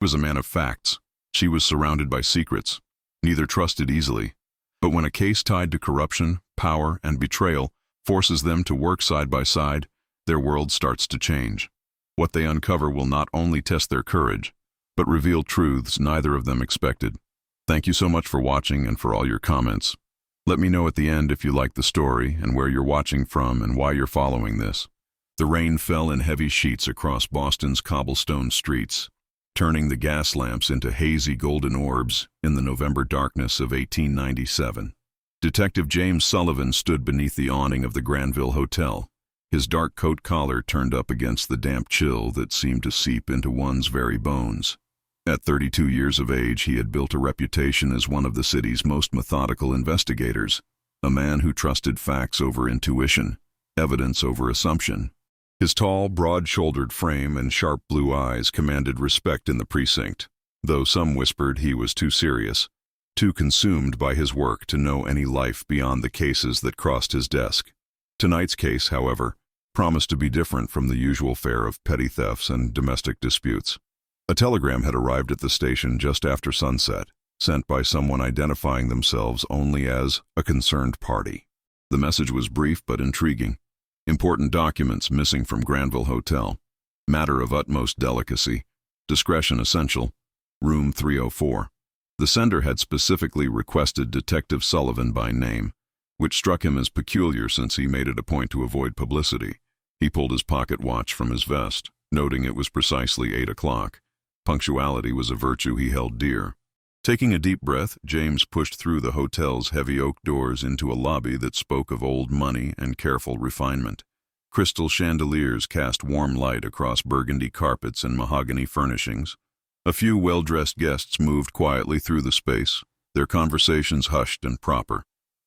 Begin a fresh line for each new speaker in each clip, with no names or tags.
He was a man of facts. She was surrounded by secrets. Neither trusted easily. But when a case tied to corruption, power, and betrayal forces them to work side by side, their world starts to change. What they uncover will not only test their courage, but reveal truths neither of them expected. Thank you so much for watching and for all your comments. Let me know at the end if you liked the story and where you're watching from and why you're following this. The rain fell in heavy sheets across Boston's cobblestone streets, turning the gas lamps into hazy golden orbs in the November darkness of 1897. Detective James Sullivan stood beneath the awning of the Granville Hotel, his dark coat collar turned up against the damp chill that seemed to seep into one's very bones. At 32 years of age, he had built a reputation as one of the city's most methodical investigators, a man who trusted facts over intuition, evidence over assumption. His tall, broad-shouldered frame and sharp blue eyes commanded respect in the precinct, though some whispered he was too serious, too consumed by his work to know any life beyond the cases that crossed his desk. Tonight's case, however, promised to be different from the usual fare of petty thefts and domestic disputes. A telegram had arrived at the station just after sunset, sent by someone identifying themselves only as a concerned party. The message was brief but intriguing. Important documents missing from Granville Hotel. Matter of utmost delicacy. Discretion essential. Room 304. The sender had specifically requested Detective Sullivan by name, which struck him as peculiar since he made it a point to avoid publicity. He pulled his pocket watch from his vest, noting it was precisely 8 o'clock. Punctuality was a virtue he held dear. Taking a deep breath, James pushed through the hotel's heavy oak doors into a lobby that spoke of old money and careful refinement. Crystal chandeliers cast warm light across burgundy carpets and mahogany furnishings. A few well-dressed guests moved quietly through the space, their conversations hushed and proper.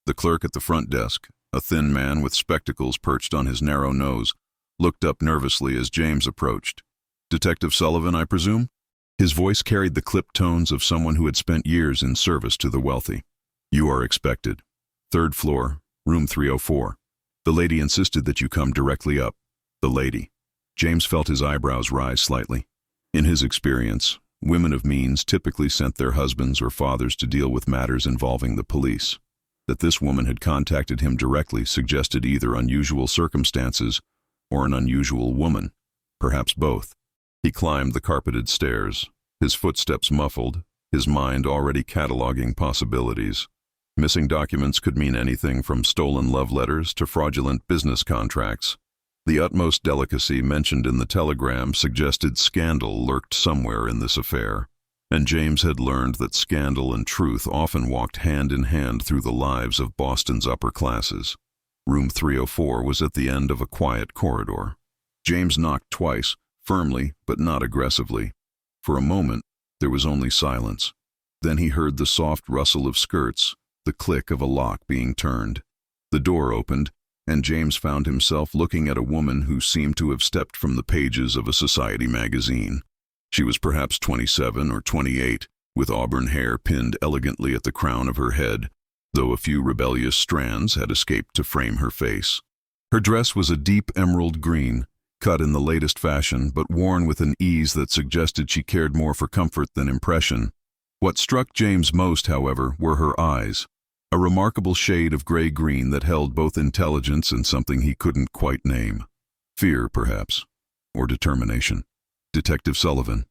The clerk at the front desk, a thin man with spectacles perched on his narrow nose, looked up nervously as James approached. "Detective Sullivan, I presume?" His voice carried the clipped tones of someone who had spent years in service to the wealthy. "You are expected. 3rd floor, room 304. The lady insisted that you come directly up." The lady. James felt his eyebrows rise slightly. In his experience, women of means typically sent their husbands or fathers to deal with matters involving the police. That this woman had contacted him directly suggested either unusual circumstances or an unusual woman, perhaps both. He climbed the carpeted stairs, his footsteps muffled, his mind already cataloging possibilities. Missing documents could mean anything from stolen love letters to fraudulent business contracts. The utmost delicacy mentioned in the telegram suggested scandal lurked somewhere in this affair, and James had learned that scandal and truth often walked hand in hand through the lives of Boston's upper classes. Room 304 was at the end of a quiet corridor. James knocked twice, firmly but not aggressively. For a moment, there was only silence. Then he heard the soft rustle of skirts, the click of a lock being turned. The door opened, and James found himself looking at a woman who seemed to have stepped from the pages of a society magazine. She was perhaps 27 or 28, with auburn hair pinned elegantly at the crown of her head, though a few rebellious strands had escaped to frame her face. Her dress was a deep emerald green, cut in the latest fashion, but worn with an ease that suggested she cared more for comfort than impression. What struck James most, however, were her eyes, a remarkable shade of gray-green that held both intelligence and something he couldn't quite name. Fear, perhaps, or determination. "Detective Sullivan,"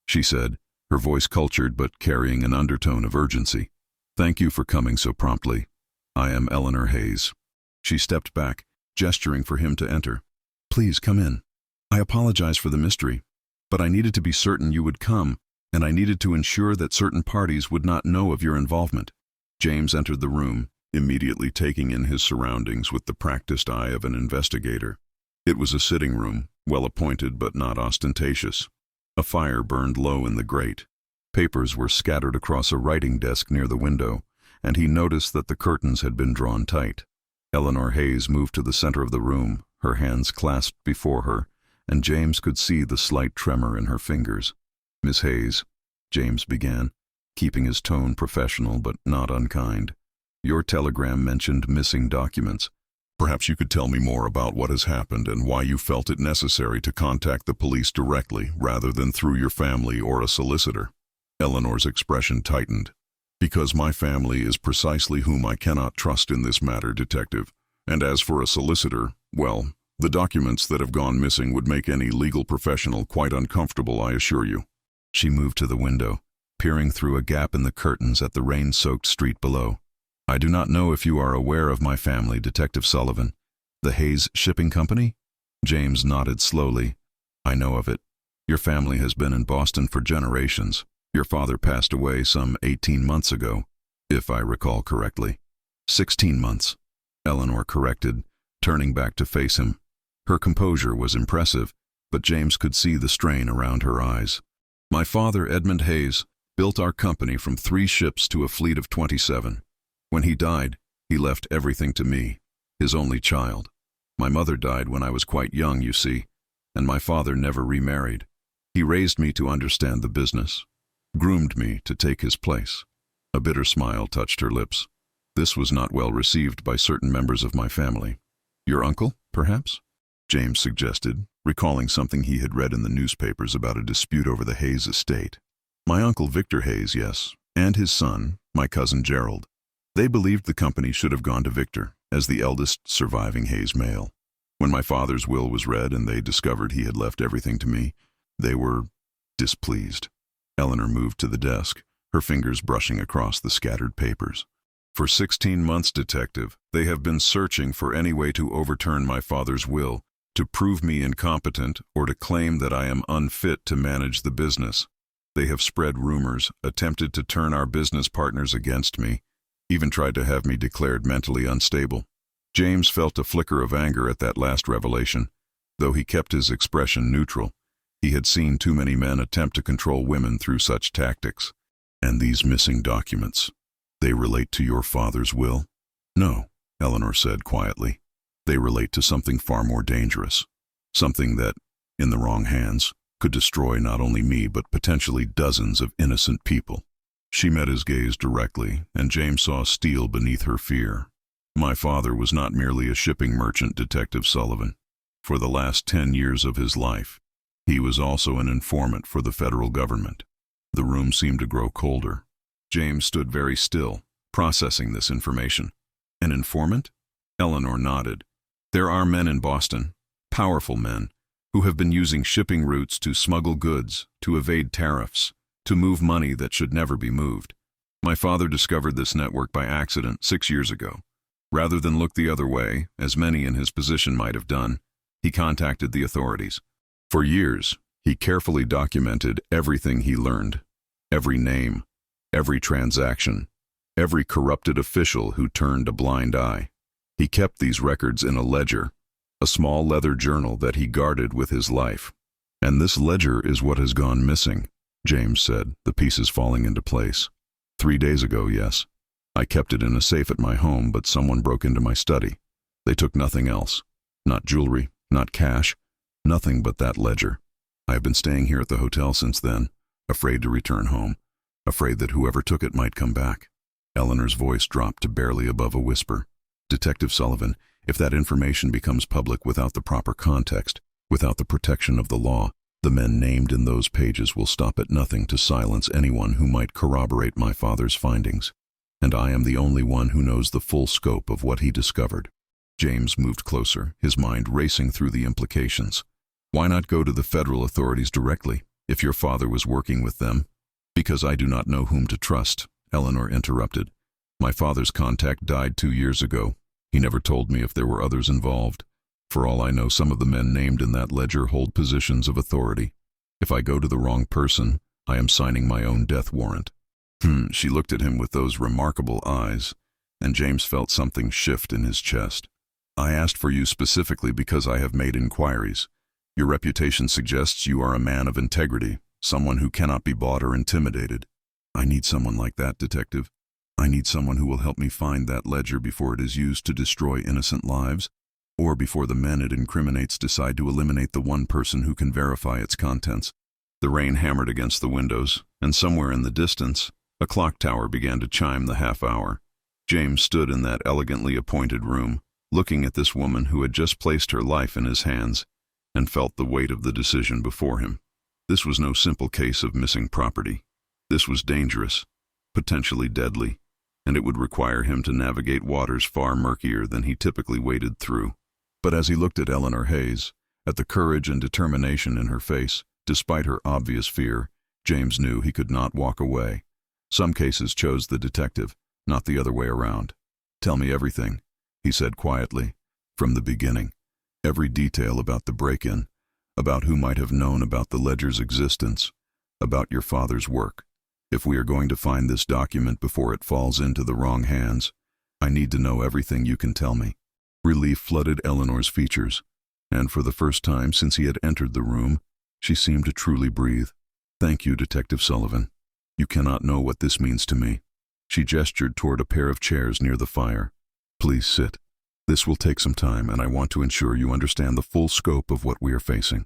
she said, her voice cultured but carrying an undertone of urgency. "Thank you for coming so promptly. I am Eleanor Hayes." She stepped back, gesturing for him to enter. "Please come in. I apologize for the mystery, but I needed to be certain you would come, and I needed to ensure that certain parties would not know of your involvement." James entered the room, immediately taking in his surroundings with the practiced eye of an investigator. It was a sitting room, well appointed but not ostentatious. A fire burned low in the grate. Papers were scattered across a writing desk near the window, and he noticed that the curtains had been drawn tight. Eleanor Hayes moved to the center of the room, her hands clasped before her, and James could see the slight tremor in her fingers. "Miss Hayes," James began, keeping his tone professional but not unkind. "Your telegram mentioned missing documents. Perhaps you could tell me more about what has happened and why you felt it necessary to contact the police directly rather than through your family or a solicitor. Eleanor's expression tightened. Because my family is precisely whom I cannot trust in this matter, Detective. And as for a solicitor, well, the documents that have gone missing would make any legal professional quite uncomfortable, I assure you. She moved to the window, peering through a gap in the curtains at the rain-soaked street below. I do not know if you are aware of my family, Detective Sullivan. The Hayes Shipping Company? James nodded slowly. I know of it. Your family has been in Boston for generations. Your father passed away some 18 months ago, if I recall correctly. 16 months, Eleanor corrected, turning back to face him. Her composure was impressive, but James could see the strain around her eyes. My father, Edmund Hayes, built our company from 3 ships to a fleet of 27. When he died, he left everything to me, his only child. My mother died when I was quite young, you see, and my father never remarried. He raised me to understand the business, groomed me to take his place. A bitter smile touched her lips. This was not well received by certain members of my family. Your uncle, perhaps? James suggested, recalling something he had read in the newspapers about a dispute over the Hayes estate. My uncle Victor Hayes, yes, and his son, my cousin Gerald. They believed the company should have gone to Victor, as the eldest surviving Hayes male. When my father's will was read and they discovered he had left everything to me, they were displeased. Eleanor moved to the desk, her fingers brushing across the scattered papers. For 16 months, Detective, they have been searching for any way to overturn my father's will, to prove me incompetent, or to claim that I am unfit to manage the business. They have spread rumors, attempted to turn our business partners against me, even tried to have me declared mentally unstable. James felt a flicker of anger at that last revelation. Though he kept his expression neutral, he had seen too many men attempt to control women through such tactics. And these missing documents, they relate to your father's will? No, Eleanor said quietly. They relate to something far more dangerous. Something that, in the wrong hands, could destroy not only me but potentially dozens of innocent people. She met his gaze directly, and James saw steel beneath her fear. My father was not merely a shipping merchant, Detective Sullivan. For the last 10 years of his life, he was also an informant for the federal government. The room seemed to grow colder. James stood very still, processing this information. An informant? Eleanor nodded. There are men in Boston, powerful men, who have been using shipping routes to smuggle goods, to evade tariffs, to move money that should never be moved. My father discovered this network by accident 6 years ago. Rather than look the other way, as many in his position might have done, he contacted the authorities. For years, he carefully documented everything he learned, every name, every transaction, every corrupted official who turned a blind eye. He kept these records in a ledger, a small leather journal that he guarded with his life. And this ledger is what has gone missing, James said, the pieces falling into place. 3 days ago, yes. I kept it in a safe at my home, but someone broke into my study. They took nothing else. Not jewelry, not cash, nothing but that ledger. I have been staying here at the hotel since then, afraid to return home, afraid that whoever took it might come back. Eleanor's voice dropped to barely above a whisper. Detective Sullivan, if that information becomes public without the proper context, without the protection of the law, the men named in those pages will stop at nothing to silence anyone who might corroborate my father's findings. And I am the only one who knows the full scope of what he discovered. James moved closer, his mind racing through the implications. Why not go to the federal authorities directly, if your father was working with them? Because I do not know whom to trust, Eleanor interrupted. My father's contact died 2 years ago. He never told me if there were others involved. For all I know, some of the men named in that ledger hold positions of authority. If I go to the wrong person, I am signing my own death warrant. She looked at him with those remarkable eyes, and James felt something shift in his chest. I asked for you specifically because I have made inquiries. Your reputation suggests you are a man of integrity, someone who cannot be bought or intimidated. I need someone like that, Detective. I need someone who will help me find that ledger before it is used to destroy innocent lives, or before the men it incriminates decide to eliminate the one person who can verify its contents. The rain hammered against the windows, and somewhere in the distance, a clock tower began to chime the half hour. James stood in that elegantly appointed room, looking at this woman who had just placed her life in his hands and felt the weight of the decision before him. This was no simple case of missing property. This was dangerous, potentially deadly, and it would require him to navigate waters far murkier than he typically waded through. But as he looked at Eleanor Hayes, at the courage and determination in her face, despite her obvious fear, James knew he could not walk away. Some cases chose the detective, not the other way around. "Tell me everything," he said quietly, "from the beginning. Every detail about the break-in, about who might have known about the ledger's existence, about your father's work. If we are going to find this document before it falls into the wrong hands, I need to know everything you can tell me." Relief flooded Eleanor's features, and for the first time since he had entered the room, she seemed to truly breathe. "Thank you, Detective Sullivan. You cannot know what this means to me." She gestured toward a pair of chairs near the fire. "Please sit. This will take some time, and I want to ensure you understand the full scope of what we are facing."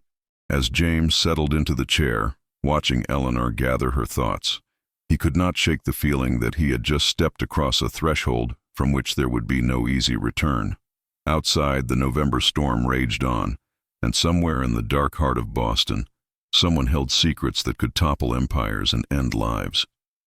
As James settled into the chair, watching Eleanor gather her thoughts, he could not shake the feeling that he had just stepped across a threshold from which there would be no easy return. Outside, the November storm raged on, and somewhere in the dark heart of Boston, someone held secrets that could topple empires and end lives.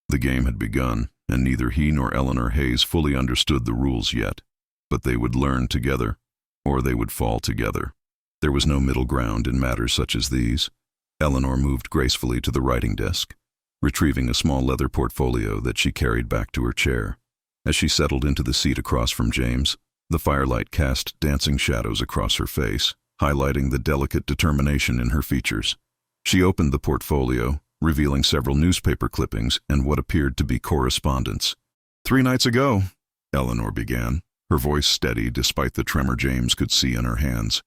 The game had begun, and neither he nor Eleanor Hayes fully understood the rules yet, but they would learn together, or they would fall together. There was no middle ground in matters such as these. Eleanor moved gracefully to the writing desk, retrieving a small leather portfolio that she carried back to her chair. As she settled into the seat across from James, the firelight cast dancing shadows across her face, highlighting the delicate determination in her features. She opened the portfolio, revealing several newspaper clippings and what appeared to be correspondence. "3 nights ago," Eleanor began, her voice steady despite the tremor James could see in her hands,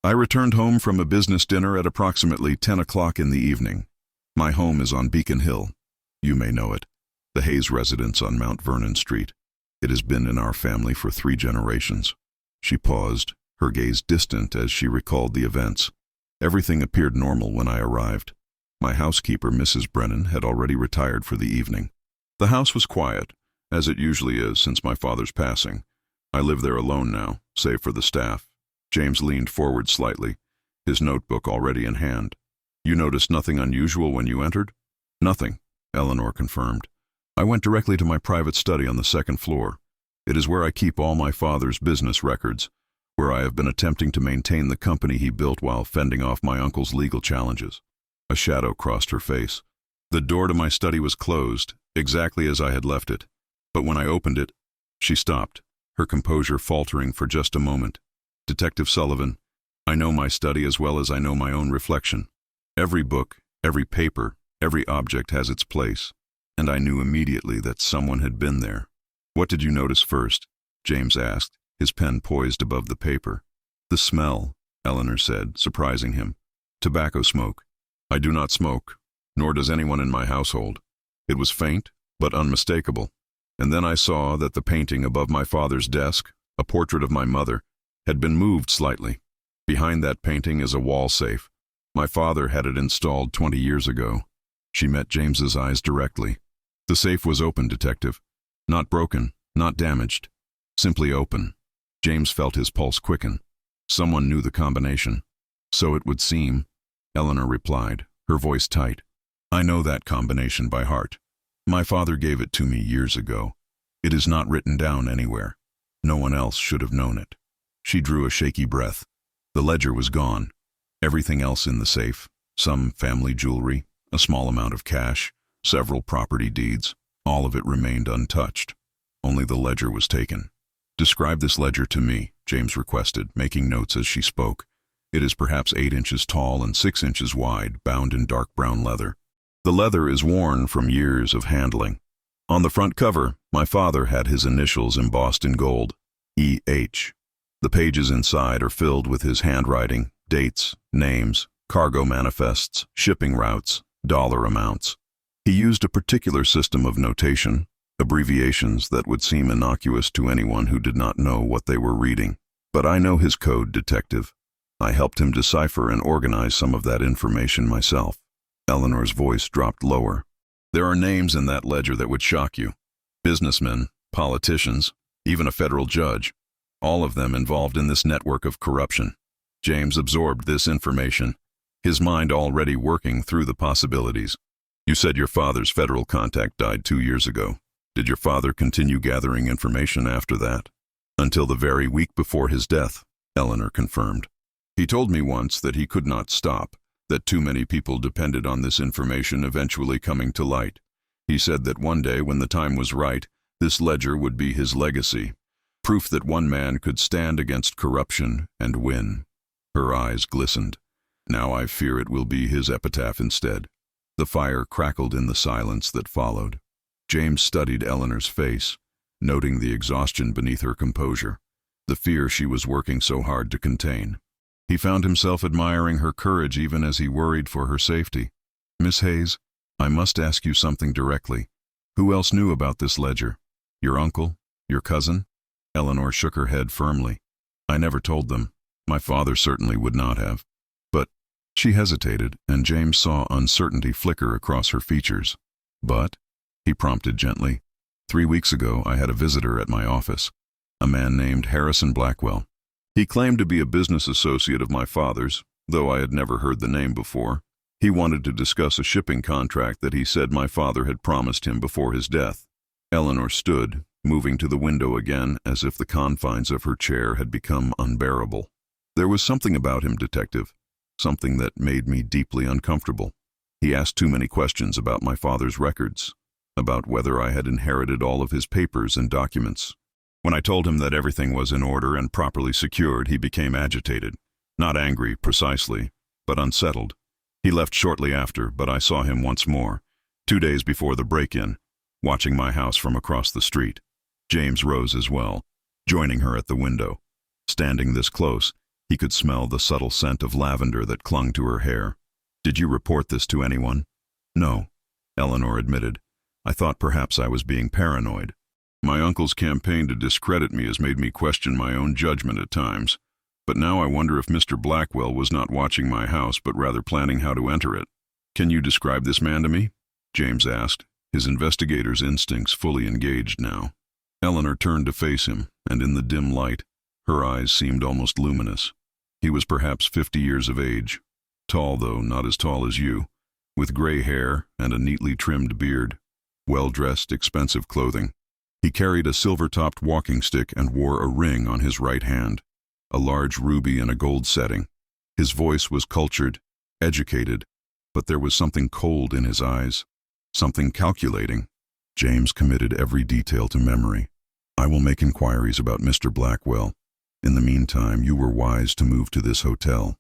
"I returned home from a business dinner at approximately 10 o'clock in the evening. My home is on Beacon Hill. You may know it, the Hayes residence on Mount Vernon Street. It has been in our family for 3 generations. She paused, her gaze distant as she recalled the events. "Everything appeared normal when I arrived. My housekeeper, Mrs. Brennan, had already retired for the evening. The house was quiet, as it usually is since my father's passing. I live there alone now, save for the staff." James leaned forward slightly, his notebook already in hand. "You noticed nothing unusual when you entered?" "Nothing," Eleanor confirmed. "I went directly to my private study on the 2nd floor. It is where I keep all my father's business records, where I have been attempting to maintain the company he built while fending off my uncle's legal challenges." A shadow crossed her face. "The door to my study was closed, exactly as I had left it. But when I opened it—" She stopped, her composure faltering for just a moment. "Detective Sullivan, I know my study as well as I know my own reflection. Every book, every paper, every object has its place, and I knew immediately that someone had been there." "What did you notice first?" James asked, his pen poised above the paper. "The smell," Eleanor said, surprising him. "Tobacco smoke. I do not smoke, nor does anyone in my household. It was faint, but unmistakable. And then I saw that the painting above my father's desk, a portrait of my mother, had been moved slightly. Behind that painting is a wall safe. My father had it installed 20 years ago." She met James's eyes directly. "The safe was open, Detective. Not broken, not damaged. Simply open." James felt his pulse quicken. Someone knew the combination. "So it would seem," Eleanor replied, her voice tight. "I know that combination by heart. My father gave it to me years ago. It is not written down anywhere. No one else should have known it." She drew a shaky breath. The ledger was gone. Everything else in the safe, some family jewelry, a small amount of cash, several property deeds, all of it remained untouched. Only the ledger was taken. "Describe this ledger to me," James requested, making notes as she spoke. "It is perhaps 8 inches tall and 6 inches wide, bound in dark brown leather. The leather is worn from years of handling. On the front cover, my father had his initials embossed in gold, E.H. The pages inside are filled with his handwriting, dates, names, cargo manifests, shipping routes, dollar amounts. He used a particular system of notation, abbreviations that would seem innocuous to anyone who did not know what they were reading. But I know his code, Detective. I helped him decipher and organize some of that information myself." Eleanor's voice dropped lower. "There are names in that ledger that would shock you. Businessmen, politicians, even a federal judge. all of them involved in this network of corruption. James absorbed this information, his mind already working through the possibilities. You said your father's federal contact died 2 years ago. Did your father continue gathering information after that? Until the very week before his death, Eleanor confirmed. He told me once that he could not stop, that too many people depended on this information eventually coming to light. He said that one day, when the time was right, this ledger would be his legacy, proof that one man could stand against corruption and win. Her eyes glistened. Now I fear it will be his epitaph instead. The fire crackled in the silence that followed. James studied Eleanor's face, noting the exhaustion beneath her composure, the fear she was working so hard to contain. He found himself admiring her courage even as he worried for her safety. Miss Hayes, I must ask you something directly. Who else knew about this ledger? Your uncle? Your cousin? Eleanor shook her head firmly. I never told them. My father certainly would not have. But she hesitated, and James saw uncertainty flicker across her features. But, he prompted gently, 3 weeks ago I had a visitor at my office, a man named Harrison Blackwell. He claimed to be a business associate of my father's, though I had never heard the name before. He wanted to discuss a shipping contract that he said my father had promised him before his death. Eleanor stood, moving to the window again as if the confines of her chair had become unbearable. There was something about him, Detective, something that made me deeply uncomfortable. He asked too many questions about my father's records, about whether I had inherited all of his papers and documents. When I told him that everything was in order and properly secured, he became agitated. Not angry, precisely, but unsettled. He left shortly after, but I saw him once more, 2 days before the break-in, watching my house from across the street. James rose as well, joining her at the window. Standing this close, he could smell the subtle scent of lavender that clung to her hair. Did you report this to anyone? No, Eleanor admitted. I thought perhaps I was being paranoid. My uncle's campaign to discredit me has made me question my own judgment at times. But now I wonder if Mr. Blackwell was not watching my house but rather planning how to enter it. Can you describe this man to me? James asked, his investigator's instincts fully engaged now. Eleanor turned to face him, and in the dim light, her eyes seemed almost luminous. He was perhaps 50 years of age, tall though not as tall as you, with gray hair and a neatly trimmed beard, well-dressed, expensive clothing. He carried a silver-topped walking stick and wore a ring on his right hand, a large ruby in a gold setting. His voice was cultured, educated, but there was something cold in his eyes, something calculating. James committed every detail to memory. I will make inquiries about Mr. Blackwell. In the meantime, you were wise to move to this hotel.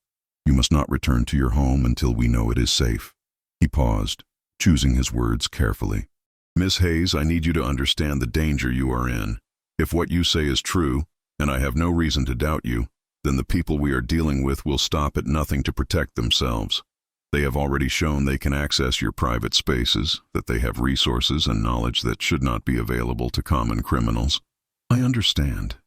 You must not return to your home until we know it is safe. He paused, choosing his words carefully. Miss Hayes, I need you to understand the danger you are in. If what you say is true, and I have no reason to doubt you, then the people we are dealing with will stop at nothing to protect themselves. They have already shown they can access your private spaces, that they have resources and knowledge that should not be available to common criminals. I understand,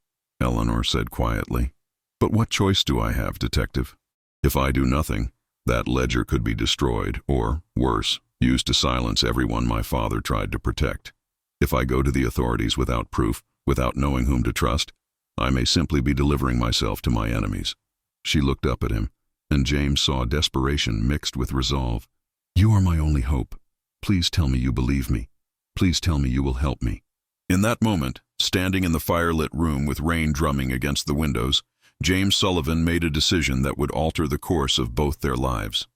Eleanor said quietly. But what choice do I have, Detective? If I do nothing, that ledger could be destroyed, or, worse, used to silence everyone my father tried to protect. If I go to the authorities without proof, without knowing whom to trust, I may simply be delivering myself to my enemies. She looked up at him, and James saw desperation mixed with resolve. You are my only hope. Please tell me you believe me. Please tell me you will help me. In that moment, standing in the fire-lit room with rain drumming against the windows, James Sullivan made a decision that would alter the course of both their lives.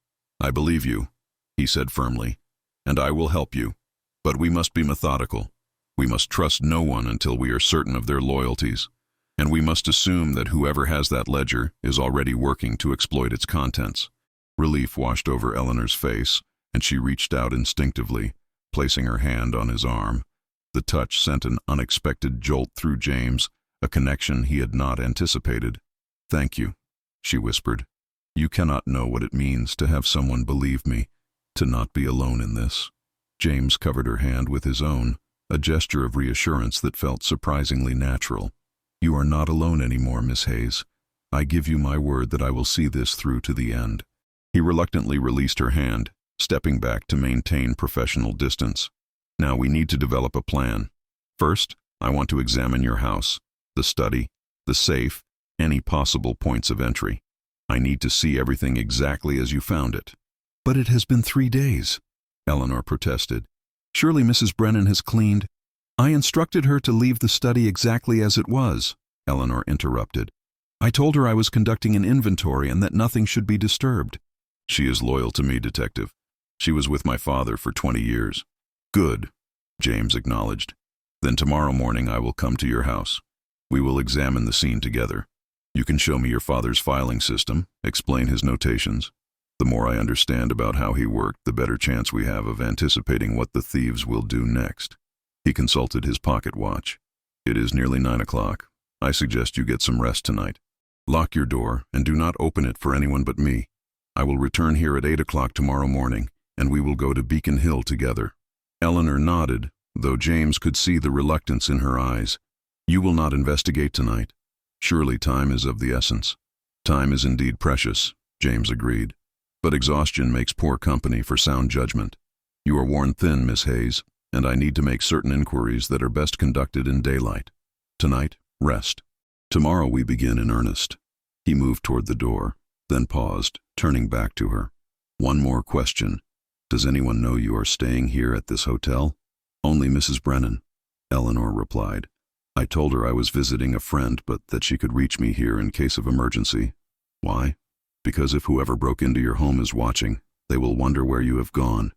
I believe you, he said firmly, and I will help you. But we must be methodical. We must trust no one until we are certain of their loyalties. And we must assume that whoever has that ledger is already working to exploit its contents. Relief washed over Eleanor's face, and she reached out instinctively, placing her hand on his arm. The touch sent an unexpected jolt through James, a connection he had not anticipated. Thank you, she whispered. You cannot know what it means to have someone believe me, to not be alone in this. James covered her hand with his own, a gesture of reassurance that felt surprisingly natural. You are not alone anymore, Miss Hayes. I give you my word that I will see this through to the end. He reluctantly released her hand, stepping back to maintain professional distance. Now we need to develop a plan. First, I want to examine your house, the study, the safe, any possible points of entry. I need to see everything exactly as you found it." "But it has been 3 days," Eleanor protested. "Surely Mrs. Brennan has cleaned—" "I instructed her to leave the study exactly as it was," Eleanor interrupted. "I told her I was conducting an inventory and that nothing should be disturbed." "She is loyal to me, Detective. She was with my father for 20 years. "Good," James acknowledged. "Then tomorrow morning I will come to your house. We will examine the scene together. You can show me your father's filing system, explain his notations. The more I understand about how he worked, the better chance we have of anticipating what the thieves will do next." He consulted his pocket watch. "It is nearly 9 o'clock. I suggest you get some rest tonight. Lock your door and do not open it for anyone but me. I will return here at 8 o'clock tomorrow morning, and we will go to Beacon Hill together." Eleanor nodded, though James could see the reluctance in her eyes. "You will not investigate tonight? Surely time is of the essence." "Time is indeed precious," James agreed. "But exhaustion makes poor company for sound judgment. You are worn thin, Miss Hayes, and I need to make certain inquiries that are best conducted in daylight. Tonight, rest. Tomorrow we begin in earnest." He moved toward the door, then paused, turning back to her. "One more question. Does anyone know you are staying here at this hotel?" "Only Mrs. Brennan," Eleanor replied. "I told her I was visiting a friend, but that she could reach me here in case of emergency." "Why?" "Because if whoever broke into your home is watching, they will wonder where you have gone.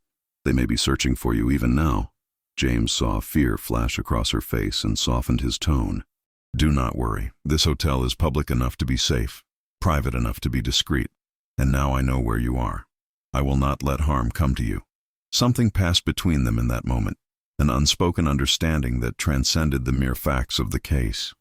They may be searching for you even now." James saw fear flash across her face and softened his tone. "Do not worry. This hotel is public enough to be safe, private enough to be discreet, and now I know where you are. I will not let harm come to you." Something passed between them in that moment, an unspoken understanding that transcended the mere facts of the case.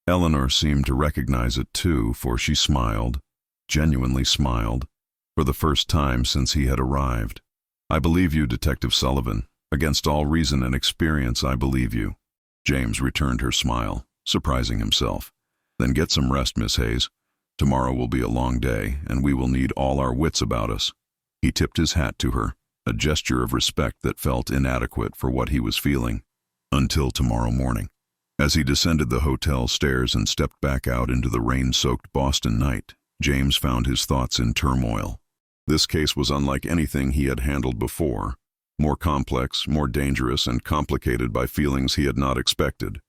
Eleanor seemed to recognize it too, for she smiled, genuinely smiled, for the first time since he had arrived. "I believe you, Detective Sullivan. Against all reason and experience, I believe you." James returned her smile, surprising himself. "Then get some rest, Miss Hayes. Tomorrow will be a long day, and we will need all our wits about us." He tipped his hat to her, a gesture of respect that felt inadequate for what he was feeling. "Until tomorrow morning." As he descended the hotel stairs and stepped back out into the rain-soaked Boston night, James found his thoughts in turmoil. This case was unlike anything he had handled before, more complex, more dangerous, and complicated by feelings he had not expected.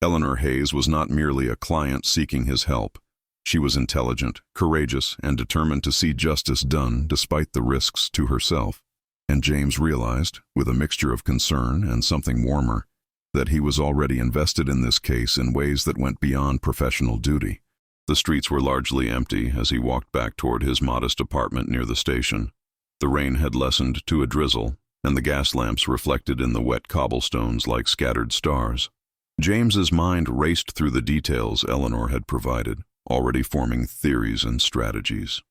Eleanor Hayes was not merely a client seeking his help. She was intelligent, courageous, and determined to see justice done despite the risks to herself. And James realized, with a mixture of concern and something warmer, that he was already invested in this case in ways that went beyond professional duty. The streets were largely empty as he walked back toward his modest apartment near the station. The rain had lessened to a drizzle, and the gas lamps reflected in the wet cobblestones like scattered stars. James's mind raced through the details Eleanor had provided, already forming theories and strategies.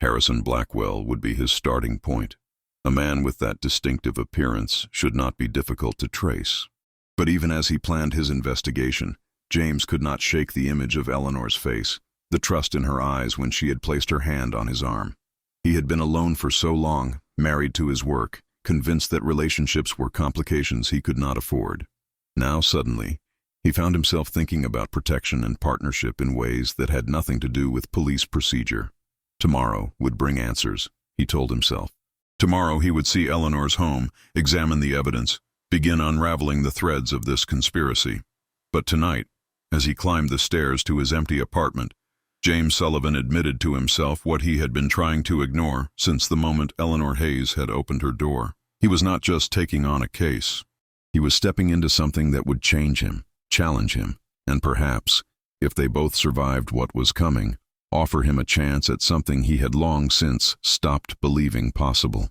Harrison Blackwell would be his starting point. A man with that distinctive appearance should not be difficult to trace. But even as he planned his investigation, James could not shake the image of Eleanor's face, the trust in her eyes when she had placed her hand on his arm. He had been alone for so long, married to his work, convinced that relationships were complications he could not afford. Now suddenly, he found himself thinking about protection and partnership in ways that had nothing to do with police procedure. Tomorrow would bring answers, he told himself. Tomorrow he would see Eleanor's home, examine the evidence, begin unraveling the threads of this conspiracy. But tonight, as he climbed the stairs to his empty apartment, James Sullivan admitted to himself what he had been trying to ignore since the moment Eleanor Hayes had opened her door. He was not just taking on a case. He was stepping into something that would change him, challenge him, and perhaps, if they both survived what was coming, offer him a chance at something he had long since stopped believing possible.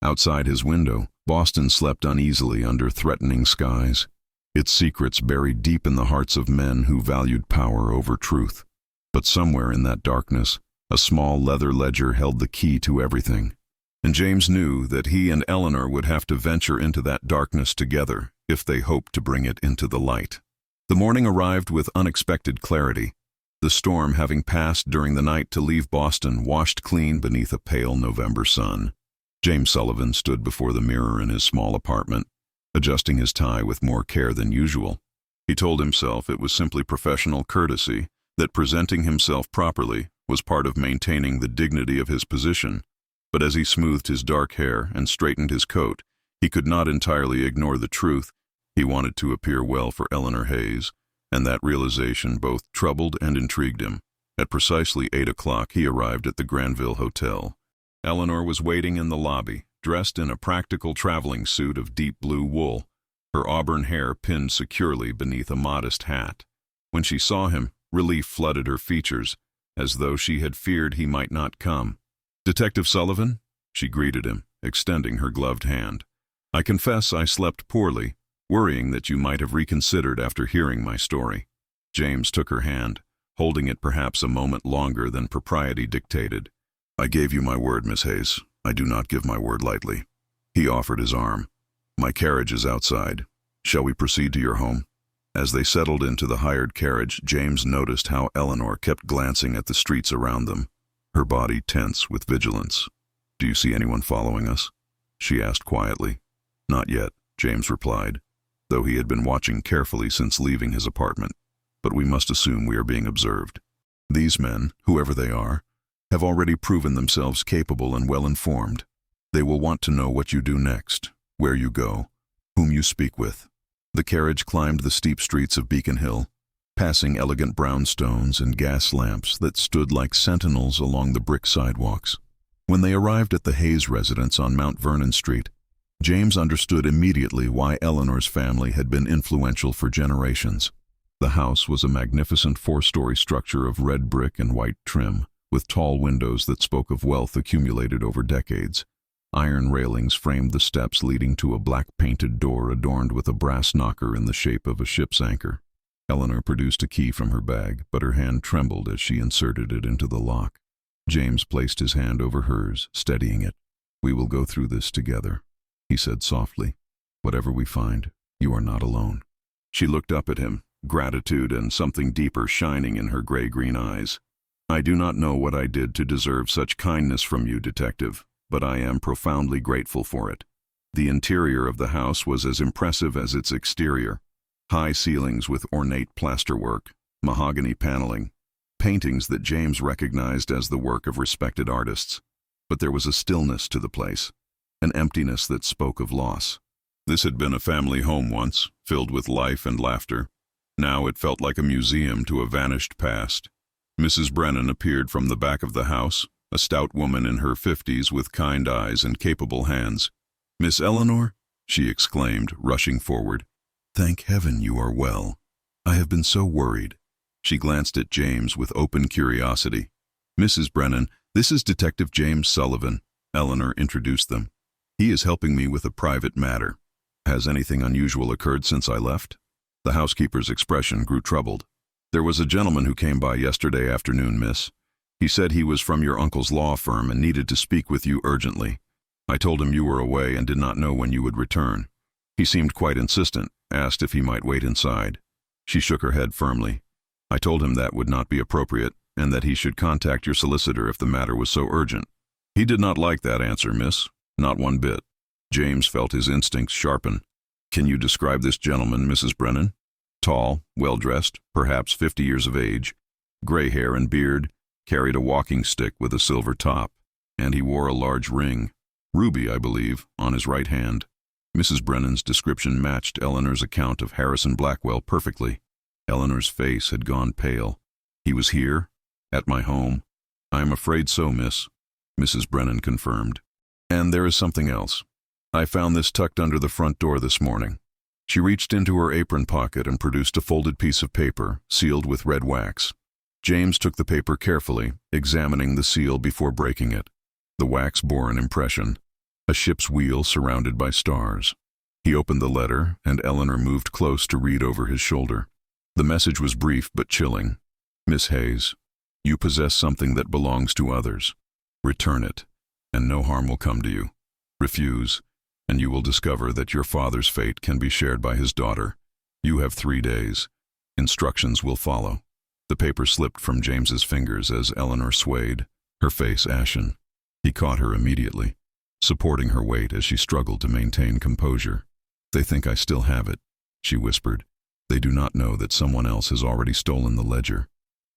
Outside his window, Boston slept uneasily under threatening skies, its secrets buried deep in the hearts of men who valued power over truth. But somewhere in that darkness, a small leather ledger held the key to everything. And James knew that he and Eleanor would have to venture into that darkness together if they hoped to bring it into the light. The morning arrived with unexpected clarity. The storm, having passed during the night to leave Boston, washed clean beneath a pale November sun. James Sullivan stood before the mirror in his small apartment, adjusting his tie with more care than usual. He told himself it was simply professional courtesy, that presenting himself properly was part of maintaining the dignity of his position, but as he smoothed his dark hair and straightened his coat, he could not entirely ignore the truth. He wanted to appear well for Eleanor Hayes, and that realization both troubled and intrigued him. At precisely 8 o'clock, he arrived at the Granville Hotel. Eleanor was waiting in the lobby, dressed in a practical traveling suit of deep blue wool, her auburn hair pinned securely beneath a modest hat. When she saw him, relief flooded her features, as though she had feared he might not come. "Detective Sullivan?" She greeted him, extending her gloved hand. "I confess I slept poorly, worrying that you might have reconsidered after hearing my story." James took her hand, holding it perhaps a moment longer than propriety dictated. "I gave you my word, Miss Hayes. I do not give my word lightly." He offered his arm. "My carriage is outside. Shall we proceed to your home?" As they settled into the hired carriage, James noticed how Eleanor kept glancing at the streets around them, her body tense with vigilance. "Do you see anyone following us?" she asked quietly. "Not yet," James replied, though he had been watching carefully since leaving his apartment. "But we must assume we are being observed. These men, whoever they are, have already proven themselves capable and well-informed. They will want to know what you do next, where you go, whom you speak with." The carriage climbed the steep streets of Beacon Hill, passing elegant brownstones and gas lamps that stood like sentinels along the brick sidewalks. When they arrived at the Hayes residence on Mount Vernon Street, James understood immediately why Eleanor's family had been influential for generations. The house was a magnificent 4-story structure of red brick and white trim, with tall windows that spoke of wealth accumulated over decades. Iron railings framed the steps leading to a black-painted door adorned with a brass knocker in the shape of a ship's anchor. Eleanor produced a key from her bag, but her hand trembled as she inserted it into the lock. James placed his hand over hers, steadying it. "We will go through this together," he said softly. "Whatever we find, you are not alone." She looked up at him, gratitude and something deeper shining in her gray-green eyes. "I do not know what I did to deserve such kindness from you, Detective, but I am profoundly grateful for it." The interior of the house was as impressive as its exterior. High ceilings with ornate plasterwork, mahogany paneling, paintings that James recognized as the work of respected artists. But there was a stillness to the place, an emptiness that spoke of loss. This had been a family home once, filled with life and laughter. Now it felt like a museum to a vanished past. Mrs. Brennan appeared from the back of the house, a stout woman in her 50s with kind eyes and capable hands. "Miss Eleanor?" she exclaimed, rushing forward. "Thank heaven you are well. I have been so worried." She glanced at James with open curiosity. "Mrs. Brennan, this is Detective James Sullivan," Eleanor introduced them. "He is helping me with a private matter. Has anything unusual occurred since I left?" The housekeeper's expression grew troubled. "There was a gentleman who came by yesterday afternoon, miss. He said he was from your uncle's law firm and needed to speak with you urgently. I told him you were away and did not know when you would return. He seemed quite insistent, asked if he might wait inside." She shook her head firmly. "I told him that would not be appropriate, and that he should contact your solicitor if the matter was so urgent. He did not like that answer, miss. Not one bit." James felt his instincts sharpen. "Can you describe this gentleman, Mrs. Brennan?" Tall, well-dressed, perhaps 50 years of age, gray hair and beard, carried a walking stick with a silver top, and he wore a large ring, ruby, I believe, on his right hand. Mrs. Brennan's description matched Eleanor's account of Harrison Blackwell perfectly. Eleanor's face had gone pale. "He was here? At my home?" "I am afraid so, miss," Mrs. Brennan confirmed. "And there is something else. I found this tucked under the front door this morning." She reached into her apron pocket and produced a folded piece of paper, sealed with red wax. James took the paper carefully, examining the seal before breaking it. The wax bore an impression, a ship's wheel surrounded by stars. He opened the letter, and Eleanor moved close to read over his shoulder. The message was brief but chilling. "Miss Hayes, you possess something that belongs to others. Return it, and no harm will come to you. Refuse, and you will discover that your father's fate can be shared by his daughter. You have 3 days. Instructions will follow." The paper slipped from James's fingers as Eleanor swayed, her face ashen. He caught her immediately, supporting her weight as she struggled to maintain composure. "They think I still have it," she whispered. "They do not know that someone else has already stolen the ledger."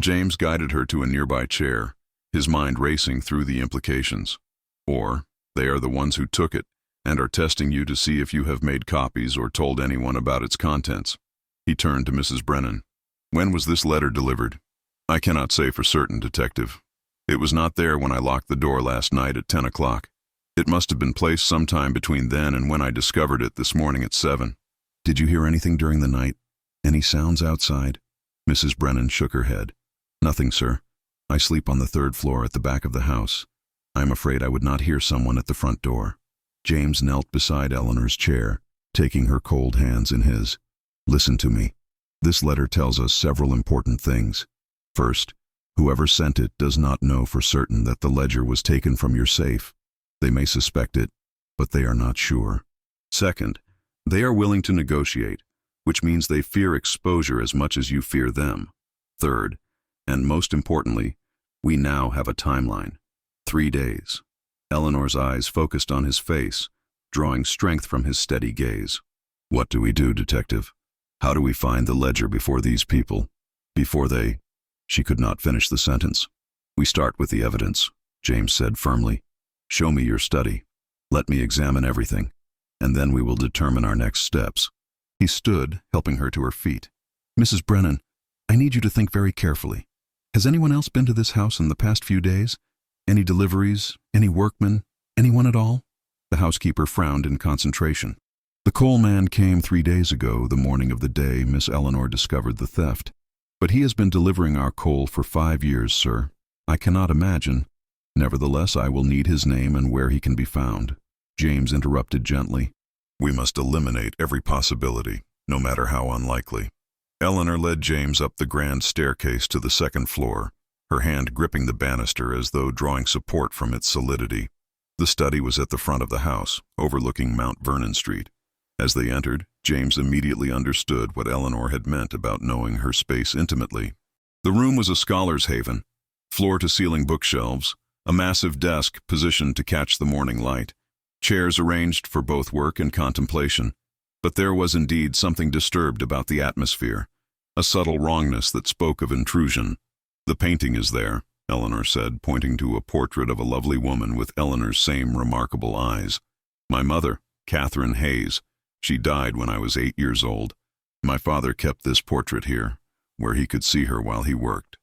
James guided her to a nearby chair, his mind racing through the implications. Or, they are the ones who took it and are testing you to see if you have made copies or told anyone about its contents. He turned to Mrs. Brennan. When was this letter delivered? I cannot say for certain, Detective. It was not there when I locked the door last night at 10 o'clock. It must have been placed sometime between then and when I discovered it this morning at 7. Did you hear anything during the night? Any sounds outside? Mrs. Brennan shook her head. Nothing, sir. I sleep on the 3rd floor at the back of the house. I am afraid I would not hear someone at the front door. James knelt beside Eleanor's chair, taking her cold hands in his. Listen to me. This letter tells us several important things. First, whoever sent it does not know for certain that the ledger was taken from your safe. They may suspect it, but they are not sure. Second, they are willing to negotiate, which means they fear exposure as much as you fear them. Third, and most importantly, we now have a timeline. 3 days. Eleanor's eyes focused on his face, drawing strength from his steady gaze. What do we do, Detective? How do we find the ledger before these people? Before they... She could not finish the sentence. We start with the evidence, James said firmly. Show me your study. Let me examine everything, and then we will determine our next steps. He stood, helping her to her feet. Mrs. Brennan, I need you to think very carefully. Has anyone else been to this house in the past few days? Any deliveries? Any workmen? Anyone at all? The housekeeper frowned in concentration. The coal man came 3 days ago, the morning of the day Miss Eleanor discovered the theft. But he has been delivering our coal for 5 years, sir. I cannot imagine. Nevertheless, I will need his name and where he can be found. James interrupted gently. We must eliminate every possibility, no matter how unlikely. Eleanor led James up the grand staircase to the 2nd floor, her hand gripping the banister as though drawing support from its solidity. The study was at the front of the house, overlooking Mount Vernon Street. As they entered, James immediately understood what Eleanor had meant about knowing her space intimately. The room was a scholar's haven, floor-to-ceiling bookshelves, a massive desk positioned to catch the morning light, chairs arranged for both work and contemplation. But there was indeed something disturbed about the atmosphere, a subtle wrongness that spoke of intrusion. The painting is there, Eleanor said, pointing to a portrait of a lovely woman with Eleanor's same remarkable eyes. My mother, Catherine Hayes. She died when I was 8 years old. My father kept this portrait here, where he could see her while he worked.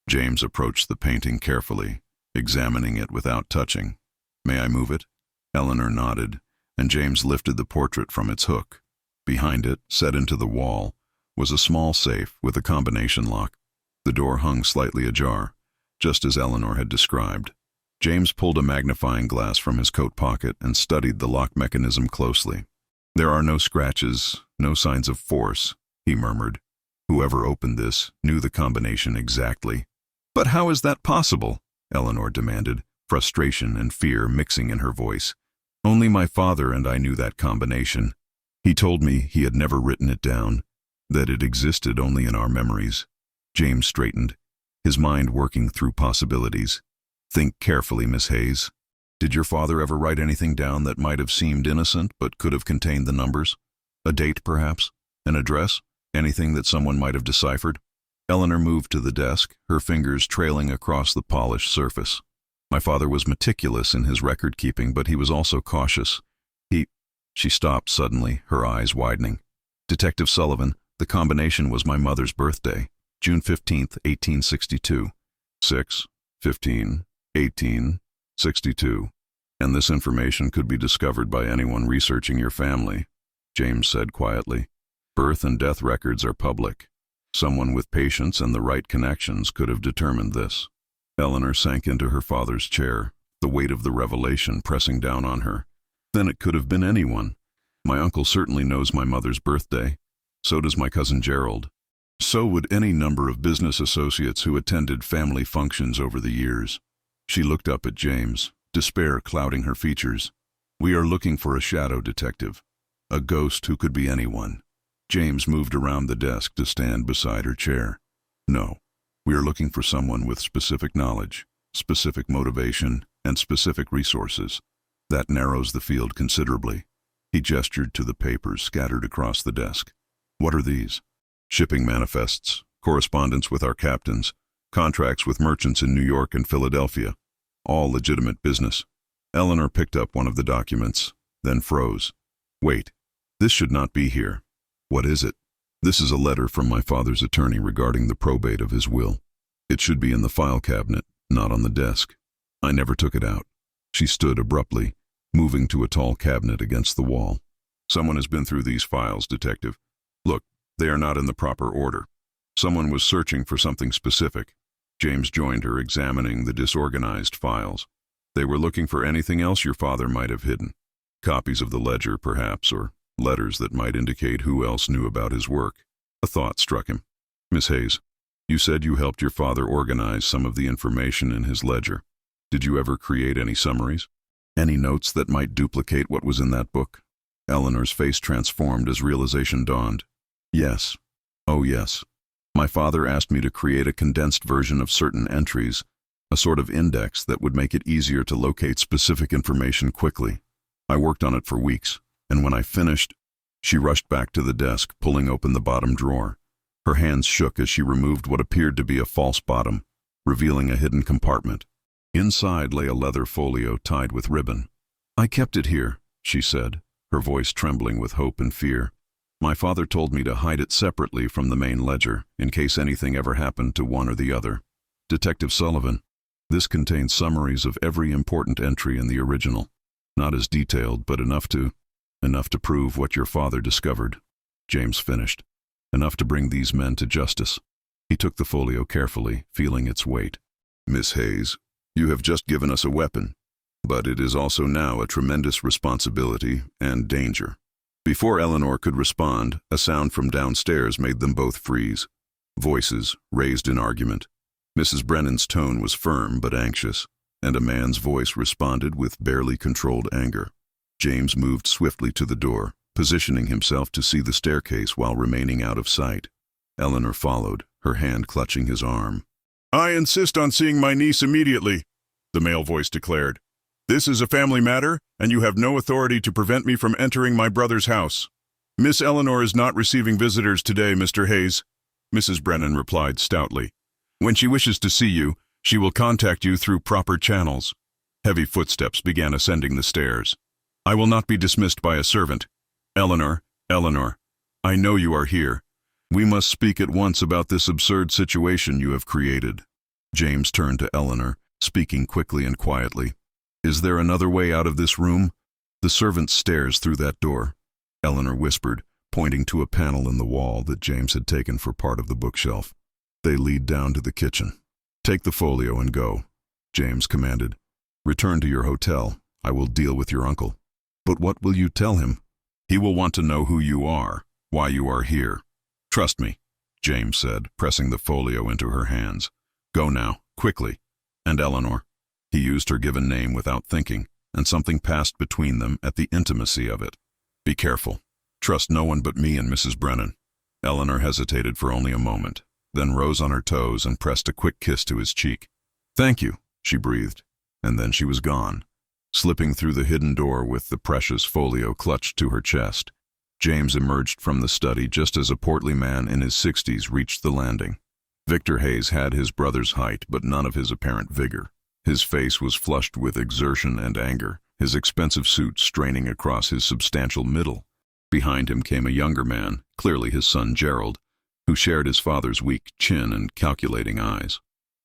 James approached the painting carefully, examining it without touching. May I move it? Eleanor nodded, and James lifted the portrait from its hook. Behind it, set into the wall, was a small safe with a combination lock. The door hung slightly ajar, just as Eleanor had described. James pulled a magnifying glass from his coat pocket and studied the lock mechanism closely. There are no scratches, no signs of force, he murmured. Whoever opened this knew the combination exactly. But how is that possible? Eleanor demanded, frustration and fear mixing in her voice. Only my father and I knew that combination. He told me he had never written it down, that it existed only in our memories. James straightened, his mind working through possibilities. Think carefully, Miss Hayes. Did your father ever write anything down that might have seemed innocent but could have contained the numbers? A date, perhaps? An address? Anything that someone might have deciphered? Eleanor moved to the desk, her fingers trailing across the polished surface. My father was meticulous in his record-keeping, but he was also cautious. She stopped suddenly, her eyes widening. Detective Sullivan, the combination was my mother's birthday, June 15th, 1862. 6/15/1862. And this information could be discovered by anyone researching your family, James said quietly. Birth and death records are public. Someone with patience and the right connections could have determined this. Eleanor sank into her father's chair, the weight of the revelation pressing down on her. Then it could have been anyone. My uncle certainly knows my mother's birthday. So does my cousin Gerald. So would any number of business associates who attended family functions over the years. She looked up at James, despair clouding her features. We are looking for a shadow detective, a ghost who could be anyone. James moved around the desk to stand beside her chair. No, we are looking for someone with specific knowledge, specific motivation, and specific resources. That narrows the field considerably. He gestured to the papers scattered across the desk. What are these? Shipping manifests, correspondence with our captains, Contracts with merchants in New York and Philadelphia. All legitimate business. Eleanor picked up one of the documents, then froze. Wait, this should not be here. What is it? This is a letter from my father's attorney regarding the probate of his will. It should be in the file cabinet, not on the desk. I never took it out. She stood abruptly, moving to a tall cabinet against the wall. Someone has been through these files, Detective. Look, they are not in the proper order. Someone was searching for something specific. James joined her, examining the disorganized files. They were looking for anything else your father might have hidden. Copies of the ledger, perhaps, or letters that might indicate who else knew about his work. A thought struck him. Miss Hayes, you said you helped your father organize some of the information in his ledger. Did you ever create any summaries? Any notes that might duplicate what was in that book? Eleanor's face transformed as realization dawned. Yes. Oh, yes. My father asked me to create a condensed version of certain entries, a sort of index that would make it easier to locate specific information quickly. I worked on it for weeks, and when I finished, she rushed back to the desk, pulling open the bottom drawer. Her hands shook as she removed what appeared to be a false bottom, revealing a hidden compartment. Inside lay a leather folio tied with ribbon. I kept it here, she said, her voice trembling with hope and fear. My father told me to hide it separately from the main ledger, in case anything ever happened to one or the other. Detective Sullivan, this contains summaries of every important entry in the original. Not as detailed, but enough to prove what your father discovered. James finished. Enough to bring these men to justice. He took the folio carefully, feeling its weight. Miss Hayes, you have just given us a weapon, but it is also now a tremendous responsibility and danger. Before Eleanor could respond, a sound from downstairs made them both freeze. Voices raised in argument. Mrs. Brennan's tone was firm but anxious, and a man's voice responded with barely controlled anger. James moved swiftly to the door, positioning himself to see the staircase while remaining out of sight. Eleanor followed, her hand clutching his arm. I insist on seeing my niece immediately, the male voice declared. This is a family matter, and you have no authority to prevent me from entering my brother's house. Miss Eleanor is not receiving visitors today, Mr. Hayes, Mrs. Brennan replied stoutly. When she wishes to see you, she will contact you through proper channels. Heavy footsteps began ascending the stairs. I will not be dismissed by a servant. Eleanor, I know you are here. We must speak at once about this absurd situation you have created. James turned to Eleanor, speaking quickly and quietly. Is there another way out of this room? The servant stares through that door, Eleanor whispered, pointing to a panel in the wall that James had taken for part of the bookshelf. They lead down to the kitchen. Take the folio and go, James commanded. Return to your hotel. I will deal with your uncle. But what will you tell him? He will want to know who you are, why you are here. Trust me, James said, pressing the folio into her hands. Go now, quickly. And Eleanor. He used her given name without thinking, and something passed between them at the intimacy of it. Be careful. Trust no one but me and Mrs. Brennan. Eleanor hesitated for only a moment, then rose on her toes and pressed a quick kiss to his cheek. Thank you, she breathed, and then she was gone, slipping through the hidden door with the precious folio clutched to her chest. James emerged from the study just as a portly man in his 60s reached the landing. Victor Hayes had his brother's height, but none of his apparent vigor. His face was flushed with exertion and anger, his expensive suit straining across his substantial middle. Behind him came a younger man, clearly his son Gerald, who shared his father's weak chin and calculating eyes.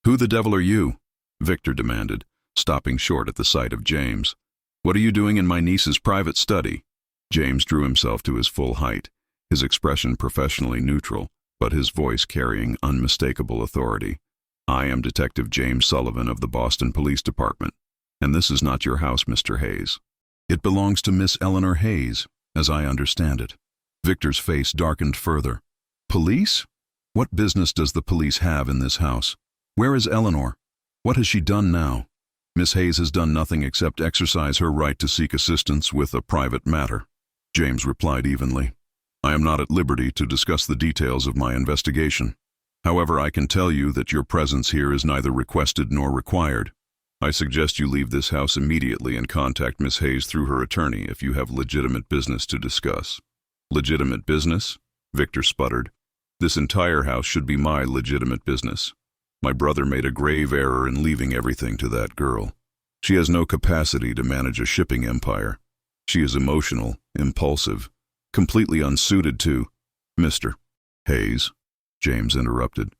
Who the devil are you? Victor demanded, stopping short at the sight of James. What are you doing in my niece's private study? James drew himself to his full height, his expression professionally neutral, but his voice carrying unmistakable authority. I am Detective James Sullivan of the Boston Police Department, and this is not your house, Mr. Hayes. It belongs to Miss Eleanor Hayes, as I understand it. Victor's face darkened further. Police? What business does the police have in this house? Where is Eleanor? What has she done now? Miss Hayes has done nothing except exercise her right to seek assistance with a private matter, James replied evenly. I am not at liberty to discuss the details of my investigation. However, I can tell you that your presence here is neither requested nor required. I suggest you leave this house immediately and contact Miss Hayes through her attorney if you have legitimate business to discuss. Legitimate business? Victor sputtered. This entire house should be my legitimate business. My brother made a grave error in leaving everything to that girl. She has no capacity to manage a shipping empire. She is emotional, impulsive, completely unsuited to— Mr. Hayes, James interrupted,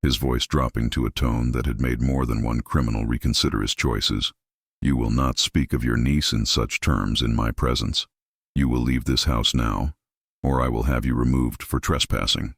his voice dropping to a tone that had made more than one criminal reconsider his choices. You will not speak of your niece in such terms in my presence. You will leave this house now, or I will have you removed for trespassing.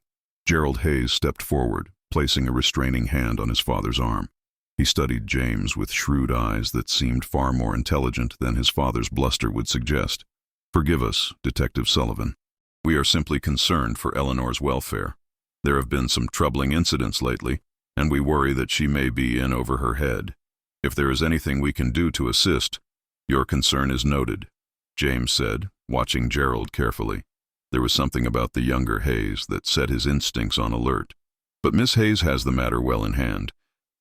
Gerald Hayes stepped forward, placing a restraining hand on his father's arm. He studied James with shrewd eyes that seemed far more intelligent than his father's bluster would suggest. Forgive us, Detective Sullivan. We are simply concerned for Eleanor's welfare. There have been some troubling incidents lately, and we worry that she may be in over her head. If there is anything we can do to assist, your concern is noted, James said, watching Gerald carefully. There was something about the younger Hayes that set his instincts on alert. But Miss Hayes has the matter well in hand.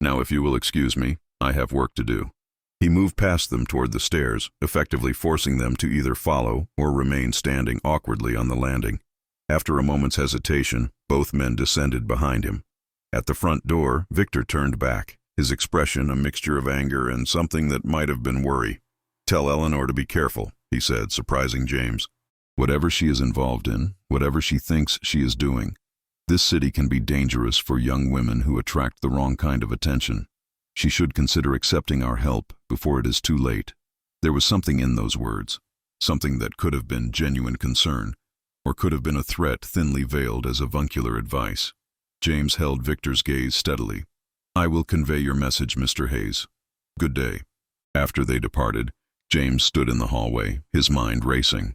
Now, if you will excuse me, I have work to do. He moved past them toward the stairs, effectively forcing them to either follow or remain standing awkwardly on the landing. After a moment's hesitation, both men descended behind him. At the front door, Victor turned back, his expression a mixture of anger and something that might have been worry. Tell Eleanor to be careful, he said, surprising James. Whatever she is involved in, whatever she thinks she is doing, this city can be dangerous for young women who attract the wrong kind of attention. She should consider accepting our help before it is too late. There was something in those words, something that could have been genuine concern, or could have been a threat thinly veiled as avuncular advice. James held Victor's gaze steadily. I will convey your message, Mr. Hayes. Good day. After they departed, James stood in the hallway, his mind racing.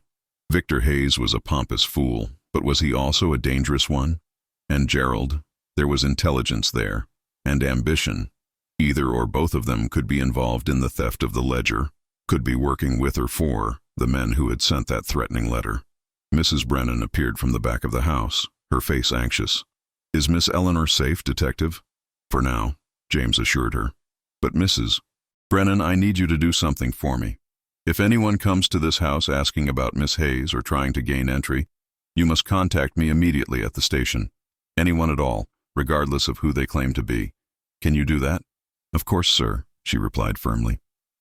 Victor Hayes was a pompous fool, but was he also a dangerous one? And Gerald? There was intelligence there, and ambition. Either or both of them could be involved in the theft of the ledger, could be working with or for the men who had sent that threatening letter. Mrs. Brennan appeared from the back of the house, her face anxious. Is Miss Eleanor safe, Detective? For now, James assured her. But Mrs. Brennan, I need you to do something for me. If anyone comes to this house asking about Miss Hayes or trying to gain entry, you must contact me immediately at the station. Anyone at all, regardless of who they claim to be. Can you do that? Of course, sir, she replied firmly.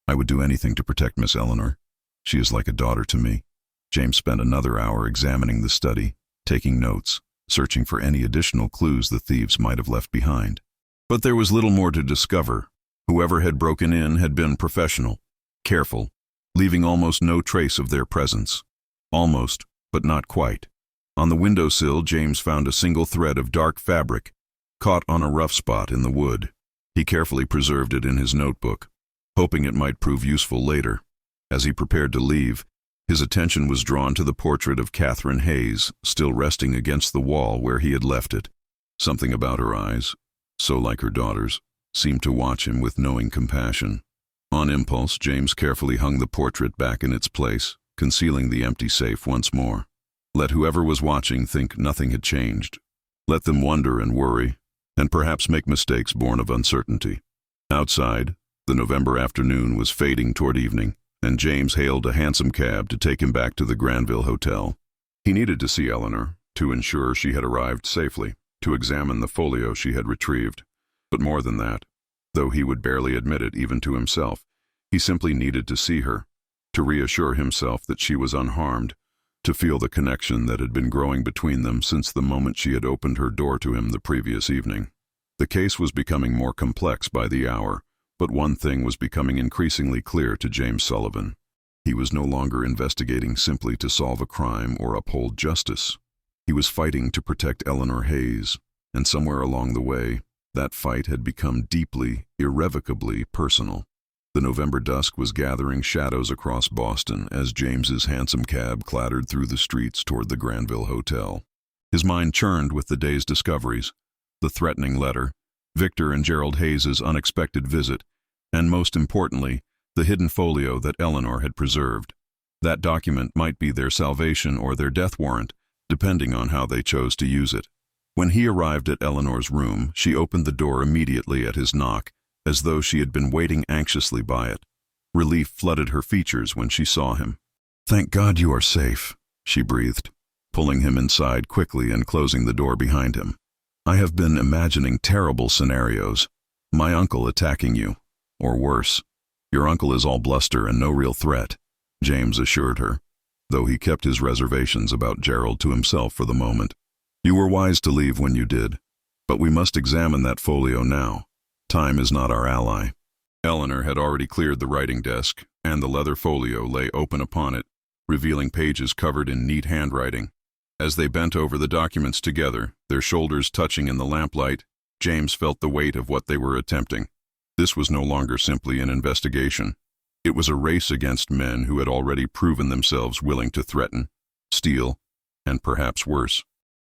I would do anything to protect Miss Eleanor. She is like a daughter to me. James spent another hour examining the study, taking notes, searching for any additional clues the thieves might have left behind. But there was little more to discover. Whoever had broken in had been professional, careful, leaving almost no trace of their presence. Almost, but not quite. On the windowsill, James found a single thread of dark fabric, caught on a rough spot in the wood. He carefully preserved it in his notebook, hoping it might prove useful later. As he prepared to leave, his attention was drawn to the portrait of Catherine Hayes, still resting against the wall where he had left it. Something about her eyes, so like her daughter's, seemed to watch him with knowing compassion. On impulse, James carefully hung the portrait back in its place, concealing the empty safe once more. Let whoever was watching think nothing had changed. Let them wonder and worry, and perhaps make mistakes born of uncertainty. Outside, the November afternoon was fading toward evening, and James hailed a hansom cab to take him back to the Granville Hotel. He needed to see Eleanor, to ensure she had arrived safely, to examine the folio she had retrieved. But more than that, though he would barely admit it even to himself, he simply needed to see her, to reassure himself that she was unharmed, to feel the connection that had been growing between them since the moment she had opened her door to him the previous evening. The case was becoming more complex by the hour, but one thing was becoming increasingly clear to James Sullivan. He was no longer investigating simply to solve a crime or uphold justice. He was fighting to protect Eleanor Hayes, and somewhere along the way, that fight had become deeply, irrevocably personal. The November dusk was gathering shadows across Boston as James's hansom cab clattered through the streets toward the Granville Hotel. His mind churned with the day's discoveries, the threatening letter, Victor and Gerald Hayes's unexpected visit, and most importantly, the hidden folio that Eleanor had preserved. That document might be their salvation or their death warrant, depending on how they chose to use it. When he arrived at Eleanor's room, she opened the door immediately at his knock, as though she had been waiting anxiously by it. Relief flooded her features when she saw him. "Thank God you are safe," she breathed, pulling him inside quickly and closing the door behind him. "I have been imagining terrible scenarios. My uncle attacking you. Or worse. Your uncle is all bluster and no real threat, James assured her, though he kept his reservations about Gerald to himself for the moment. You were wise to leave when you did, but we must examine that folio now. Time is not our ally. Eleanor had already cleared the writing desk, and the leather folio lay open upon it, revealing pages covered in neat handwriting. As they bent over the documents together, their shoulders touching in the lamplight, James felt the weight of what they were attempting. This was no longer simply an investigation. It was a race against men who had already proven themselves willing to threaten, steal, and perhaps worse.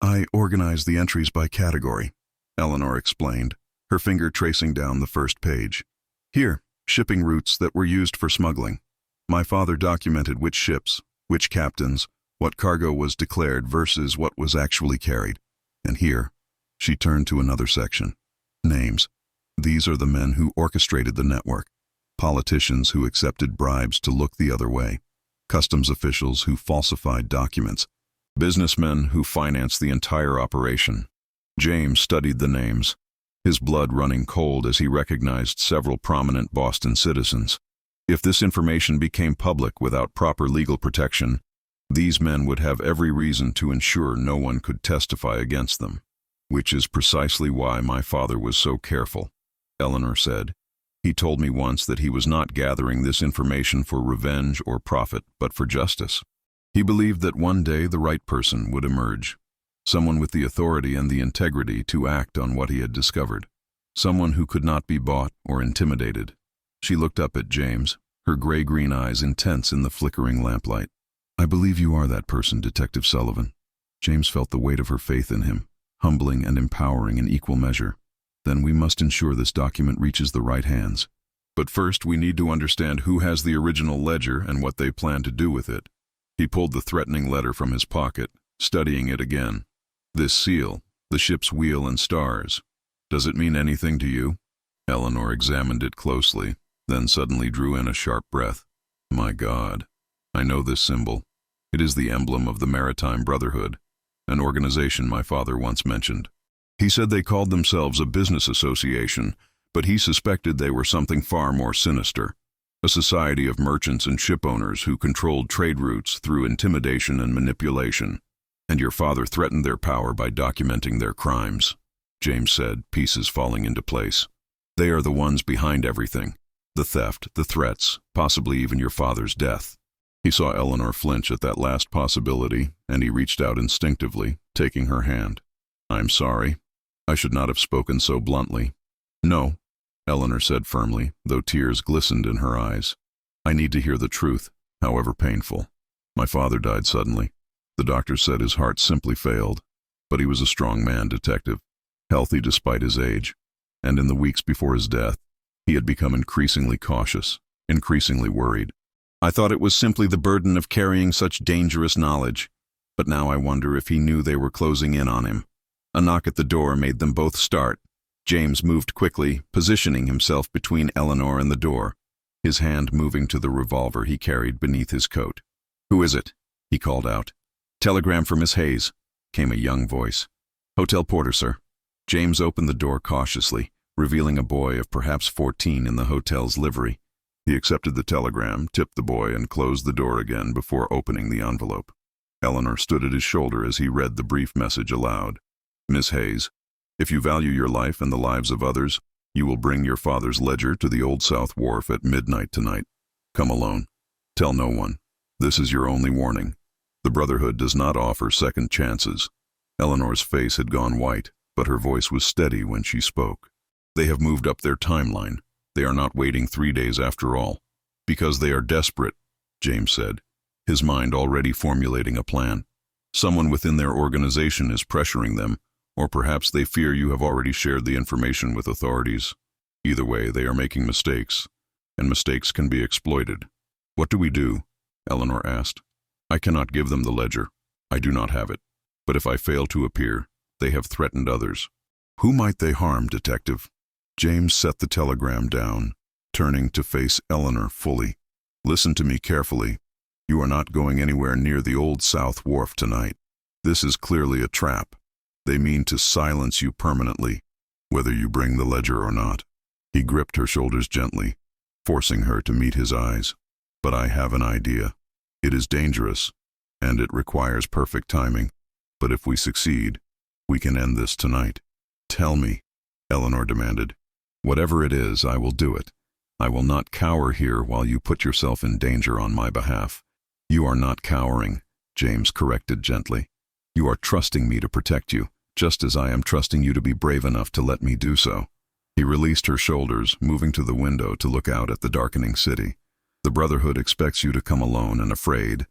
I organized the entries by category, Eleanor explained, her finger tracing down the first page. Here, shipping routes that were used for smuggling. My father documented which ships, which captains, what cargo was declared versus what was actually carried. And here, she turned to another section. Names. These are the men who orchestrated the network. Politicians who accepted bribes to look the other way. Customs officials who falsified documents. Businessmen who financed the entire operation. James studied the names, his blood running cold as he recognized several prominent Boston citizens. If this information became public without proper legal protection, these men would have every reason to ensure no one could testify against them. Which is precisely why my father was so careful, Eleanor said. He told me once that he was not gathering this information for revenge or profit, but for justice. He believed that one day the right person would emerge, someone with the authority and the integrity to act on what he had discovered, someone who could not be bought or intimidated. She looked up at James, her gray-green eyes intense in the flickering lamplight. I believe you are that person, Detective Sullivan. James felt the weight of her faith in him, humbling and empowering in equal measure. Then we must ensure this document reaches the right hands. But first we need to understand who has the original ledger and what they plan to do with it. He pulled the threatening letter from his pocket, studying it again. This seal, the ship's wheel and stars. Does it mean anything to you? Eleanor examined it closely, then suddenly drew in a sharp breath. My God, I know this symbol. It is the emblem of the Maritime Brotherhood, an organization my father once mentioned. He said they called themselves a business association, but he suspected they were something far more sinister. A society of merchants and ship owners who controlled trade routes through intimidation and manipulation. And your father threatened their power by documenting their crimes, James said, pieces falling into place. They are the ones behind everything. The theft, the threats, possibly even your father's death. He saw Eleanor flinch at that last possibility, and he reached out instinctively, taking her hand. I'm sorry. I should not have spoken so bluntly. No, Eleanor said firmly, though tears glistened in her eyes. I need to hear the truth, however painful. My father died suddenly. The doctor said his heart simply failed, but he was a strong man, Detective, healthy despite his age. And in the weeks before his death, he had become increasingly cautious, increasingly worried. I thought it was simply the burden of carrying such dangerous knowledge, but now I wonder if he knew they were closing in on him. A knock at the door made them both start. James moved quickly, positioning himself between Eleanor and the door, his hand moving to the revolver he carried beneath his coat. Who is it? He called out. Telegram for Miss Hayes, came a young voice. Hotel porter, sir. James opened the door cautiously, revealing a boy of perhaps 14 in the hotel's livery. He accepted the telegram, tipped the boy, and closed the door again before opening the envelope. Eleanor stood at his shoulder as he read the brief message aloud. Miss Hayes, if you value your life and the lives of others, you will bring your father's ledger to the Old South Wharf at midnight tonight. Come alone. Tell no one. This is your only warning. The Brotherhood does not offer second chances. Eleanor's face had gone white, but her voice was steady when she spoke. They have moved up their timeline. They are not waiting 3 days after all. Because they are desperate, James said, his mind already formulating a plan. Someone within their organization is pressuring them, or perhaps they fear you have already shared the information with authorities. Either way, they are making mistakes, and mistakes can be exploited. What do we do? Eleanor asked. I cannot give them the ledger. I do not have it. But if I fail to appear, they have threatened others. Who might they harm, Detective? James set the telegram down, turning to face Eleanor fully. Listen to me carefully. You are not going anywhere near the Old South Wharf tonight. This is clearly a trap. They mean to silence you permanently, whether you bring the ledger or not. He gripped her shoulders gently, forcing her to meet his eyes. "But I have an idea. It is dangerous, and it requires perfect timing. But if we succeed, we can end this tonight." "Tell me," Eleanor demanded. "Whatever it is, I will do it. I will not cower here while you put yourself in danger on my behalf." "You are not cowering," James corrected gently. "You are trusting me to protect you, just as I am trusting you to be brave enough to let me do so." He released her shoulders, moving to the window to look out at the darkening city. "The Brotherhood expects you to come alone and afraid.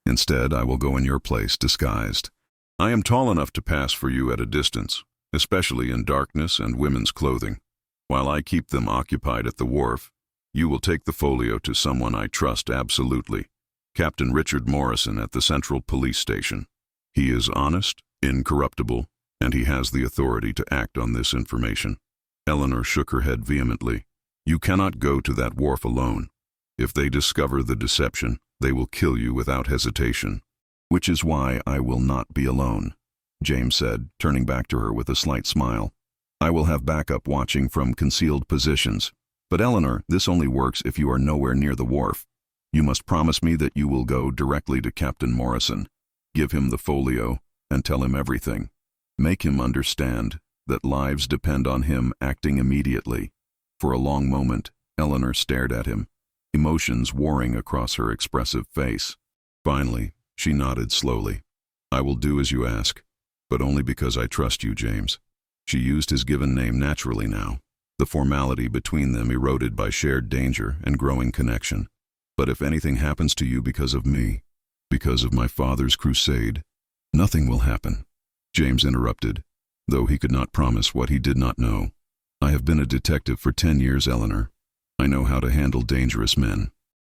Instead, I will go in your place, disguised. I am tall enough to pass for you at a distance, especially in darkness and women's clothing. While I keep them occupied at the wharf, you will take the folio to someone I trust absolutely, Captain Richard Morrison at the Central Police Station. He is honest, incorruptible, and he has the authority to act on this information." Eleanor shook her head vehemently. "You cannot go to that wharf alone. If they discover the deception, they will kill you without hesitation." "Which is why I will not be alone," James said, turning back to her with a slight smile. "I will have backup watching from concealed positions. But Eleanor, this only works if you are nowhere near the wharf. You must promise me that you will go directly to Captain Morrison, give him the folio, and tell him everything. Make him understand that lives depend on him acting immediately." For a long moment, Eleanor stared at him, emotions warring across her expressive face. Finally, she nodded slowly. "I will do as you ask, but only because I trust you, James." She used his given name naturally now, the formality between them eroded by shared danger and growing connection. "But if anything happens to you because of me, because of my father's crusade—" "Nothing will happen," James interrupted, though he could not promise what he did not know. "I have been a detective for 10 years, Eleanor. I know how to handle dangerous men.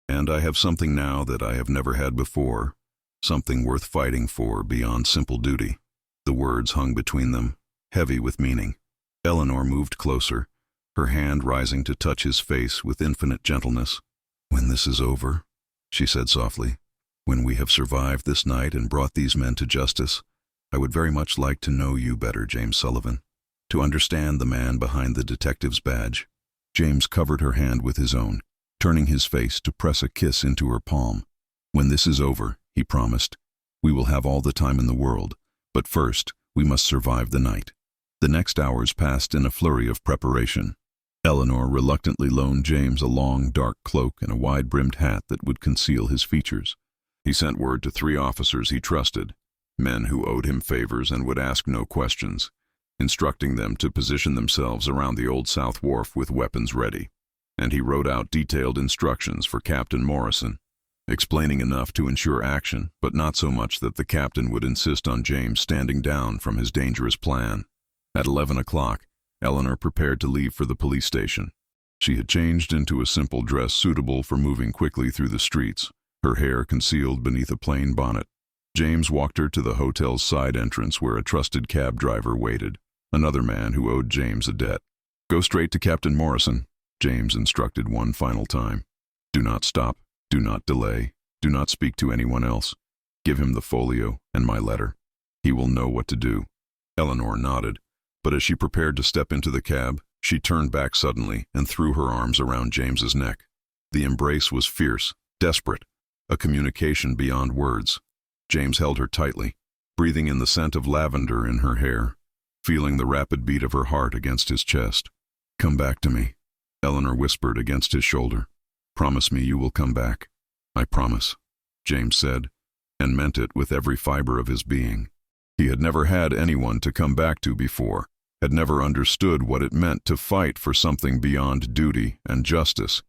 And I have something now that I have never had before, something worth fighting for beyond simple duty." The words hung between them, heavy with meaning. Eleanor moved closer, her hand rising to touch his face with infinite gentleness. "When this is over," she said softly, "when we have survived this night and brought these men to justice, I would very much like to know you better, James Sullivan, to understand the man behind the detective's badge." James covered her hand with his own, turning his face to press a kiss into her palm. "When this is over," he promised, "we will have all the time in the world, but first we must survive the night." The next hours passed in a flurry of preparation. Eleanor reluctantly loaned James a long, dark cloak and a wide-brimmed hat that would conceal his features. He sent word to 3 officers he trusted, men who owed him favors and would ask no questions, instructing them to position themselves around the Old South Wharf with weapons ready. And he wrote out detailed instructions for Captain Morrison, explaining enough to ensure action, but not so much that the captain would insist on James standing down from his dangerous plan. At 11 o'clock, Eleanor prepared to leave for the police station. She had changed into a simple dress suitable for moving quickly through the streets, her hair concealed beneath a plain bonnet. James walked her to the hotel's side entrance where a trusted cab driver waited, another man who owed James a debt. "Go straight to Captain Morrison," James instructed one final time. "Do not stop, do not delay, do not speak to anyone else. Give him the folio and my letter. He will know what to do." Eleanor nodded, but as she prepared to step into the cab, she turned back suddenly and threw her arms around James's neck. The embrace was fierce, desperate, a communication beyond words. James held her tightly, breathing in the scent of lavender in her hair, feeling the rapid beat of her heart against his chest. "Come back to me," Eleanor whispered against his shoulder. "Promise me you will come back." "I promise," James said, and meant it with every fiber of his being. He had never had anyone to come back to before, had never understood what it meant to fight for something beyond duty and justice.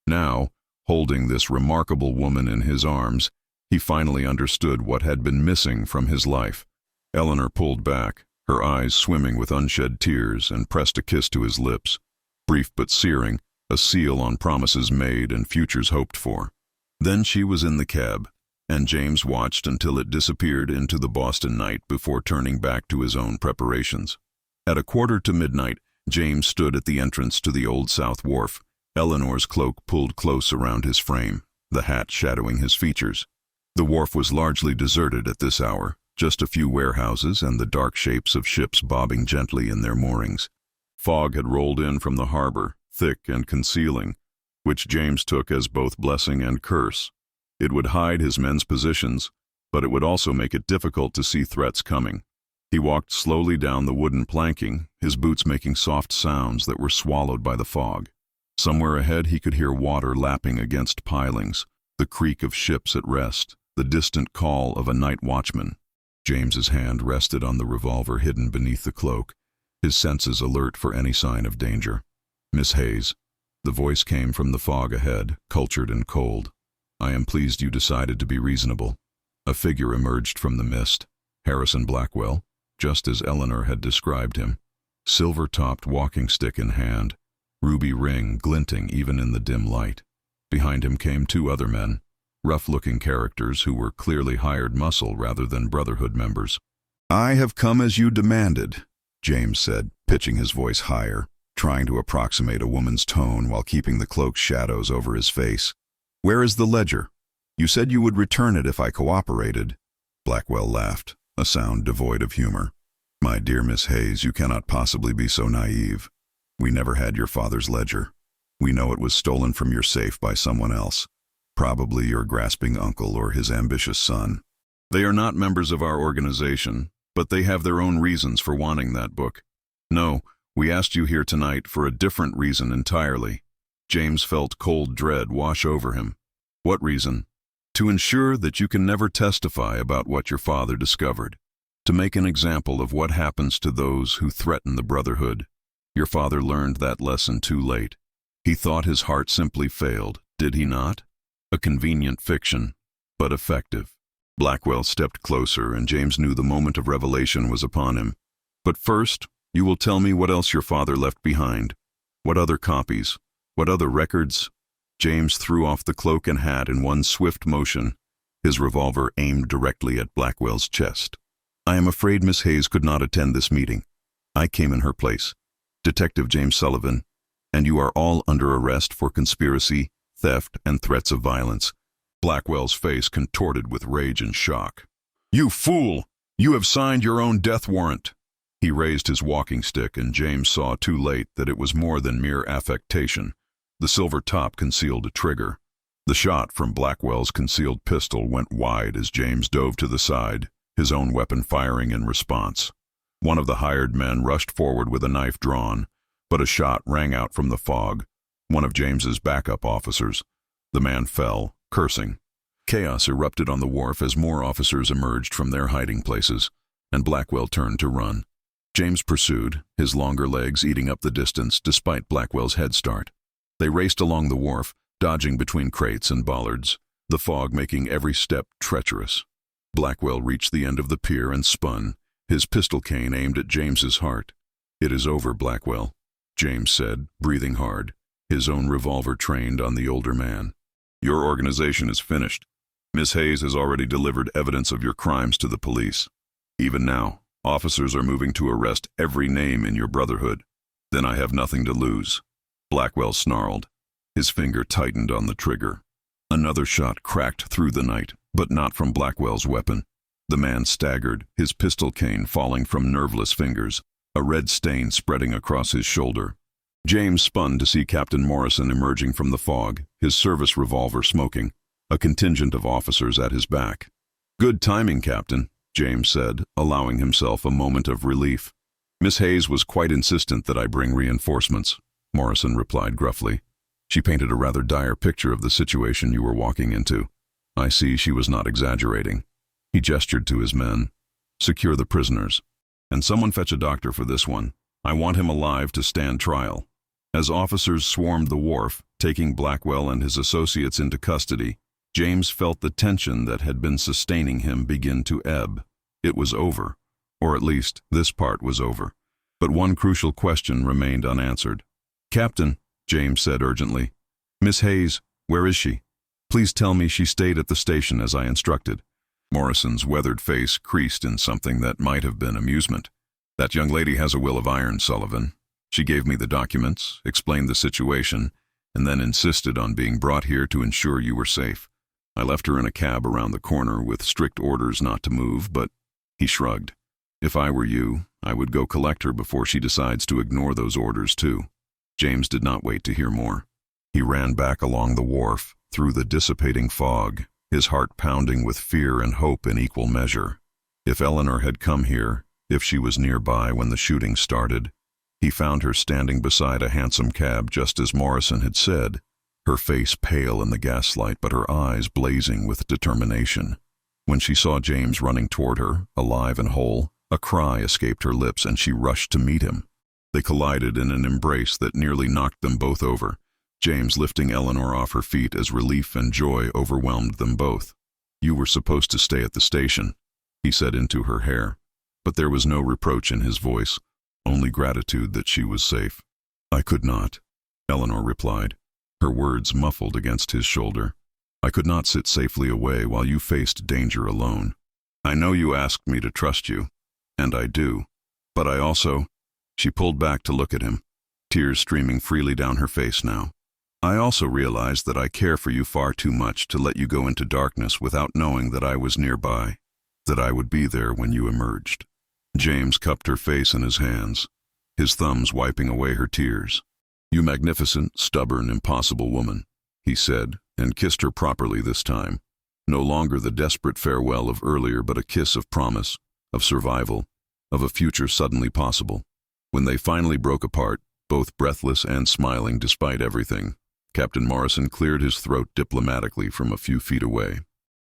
Now, holding this remarkable woman in his arms, he finally understood what had been missing from his life. Eleanor pulled back, her eyes swimming with unshed tears, and pressed a kiss to his lips. Brief but searing, a seal on promises made and futures hoped for. Then she was in the cab, and James watched until it disappeared into the Boston night before turning back to his own preparations. At 1:45, James stood at the entrance to the Old South Wharf, Eleanor's cloak pulled close around his frame, the hat shadowing his features. The wharf was largely deserted at this hour, just a few warehouses and the dark shapes of ships bobbing gently in their moorings. Fog had rolled in from the harbor, thick and concealing, which James took as both blessing and curse. It would hide his men's positions, but it would also make it difficult to see threats coming. He walked slowly down the wooden planking, his boots making soft sounds that were swallowed by the fog. Somewhere ahead he could hear water lapping against pilings, the creak of ships at rest, the distant call of a night watchman. James's hand rested on the revolver hidden beneath the cloak, his senses alert for any sign of danger. "Miss Hayes." The voice came from the fog ahead, cultured and cold. "I am pleased you decided to be reasonable." A figure emerged from the mist, Harrison Blackwell, just as Eleanor had described him. Silver-topped walking stick in hand, ruby ring glinting even in the dim light. Behind him came two other men, rough-looking characters who were clearly hired muscle rather than Brotherhood members. "I have come as you demanded," James said, pitching his voice higher, trying to approximate a woman's tone while keeping the cloak's shadows over his face. "Where is the ledger? You said you would return it if I cooperated." Blackwell laughed, a sound devoid of humor. "My dear Miss Hayes, you cannot possibly be so naive. We never had your father's ledger. We know it was stolen from your safe by someone else, probably your grasping uncle or his ambitious son. They are not members of our organization, but they have their own reasons for wanting that book. No, we asked you here tonight for a different reason entirely." James felt cold dread wash over him. "What reason?" "To ensure that you can never testify about what your father discovered. To make an example of what happens to those who threaten the Brotherhood. Your father learned that lesson too late. He thought his heart simply failed, did he not? A convenient fiction, but effective." Blackwell stepped closer, and James knew the moment of revelation was upon him. "But first, you will tell me what else your father left behind. What other copies? What other records?" James threw off the cloak and hat in one swift motion, his revolver aimed directly at Blackwell's chest. "I am afraid Miss Hayes could not attend this meeting. I came in her place. Detective James Sullivan, and you are all under arrest for conspiracy, theft, and threats of violence." Blackwell's face contorted with rage and shock. "You fool! You have signed your own death warrant." He raised his walking stick, and James saw too late that it was more than mere affectation. The silver top concealed a trigger. The shot from Blackwell's concealed pistol went wide as James dove to the side, his own weapon firing in response. One of the hired men rushed forward with a knife drawn, but a shot rang out from the fog, one of James's backup officers. The man fell, cursing. Chaos erupted on the wharf as more officers emerged from their hiding places, and Blackwell turned to run. James pursued, his longer legs eating up the distance despite Blackwell's head start. They raced along the wharf, dodging between crates and bollards, the fog making every step treacherous. Blackwell reached the end of the pier and spun, his pistol cane aimed at James's heart. "It is over, Blackwell," James said, breathing hard, his own revolver trained on the older man. "Your organization is finished. Miss Hayes has already delivered evidence of your crimes to the police. Even now, officers are moving to arrest every name in your Brotherhood. Then I have nothing to lose." Blackwell snarled. His finger tightened on the trigger. Another shot cracked through the night, but not from Blackwell's weapon. The man staggered, his pistol cane falling from nerveless fingers, a red stain spreading across his shoulder. James spun to see Captain Morrison emerging from the fog, his service revolver smoking, a contingent of officers at his back. "Good timing, Captain," James said, allowing himself a moment of relief. "Miss Hayes was quite insistent that I bring reinforcements," Morrison replied gruffly. "She painted a rather dire picture of the situation you were walking into. I see she was not exaggerating." He gestured to his men. "Secure the prisoners. And someone fetch a doctor for this one. I want him alive to stand trial." As officers swarmed the wharf, taking Blackwell and his associates into custody, James felt the tension that had been sustaining him begin to ebb. It was over, or at least this part was over. But one crucial question remained unanswered. "Captain," James said urgently, "Miss Hayes, where is she? Please tell me she stayed at the station as I instructed." Morrison's weathered face creased in something that might have been amusement. "That young lady has a will of iron, Sullivan. She gave me the documents, explained the situation, and then insisted on being brought here to ensure you were safe. I left her in a cab around the corner with strict orders not to move, but..." He shrugged. "If I were you, I would go collect her before she decides to ignore those orders too." James did not wait to hear more. He ran back along the wharf, through the dissipating fog, his heart pounding with fear and hope in equal measure. If Eleanor had come here, if she was nearby when the shooting started, he found her standing beside a hansom cab just as Morrison had said, her face pale in the gaslight but her eyes blazing with determination. When she saw James running toward her, alive and whole, a cry escaped her lips and she rushed to meet him. They collided in an embrace that nearly knocked them both over, James lifting Eleanor off her feet as relief and joy overwhelmed them both. "You were supposed to stay at the station," he said into her hair, but there was no reproach in his voice, only gratitude that she was safe. "I could not," Eleanor replied, her words muffled against his shoulder. "I could not sit safely away while you faced danger alone. I know you asked me to trust you, and I do, but I also—" She pulled back to look at him, tears streaming freely down her face now. "I also realize that I care for you far too much to let you go into darkness without knowing that I was nearby, that I would be there when you emerged." James cupped her face in his hands, his thumbs wiping away her tears. "You magnificent, stubborn, impossible woman," he said, and kissed her properly this time. No longer the desperate farewell of earlier, but a kiss of promise, of survival, of a future suddenly possible. When they finally broke apart, both breathless and smiling despite everything, Captain Morrison cleared his throat diplomatically from a few feet away.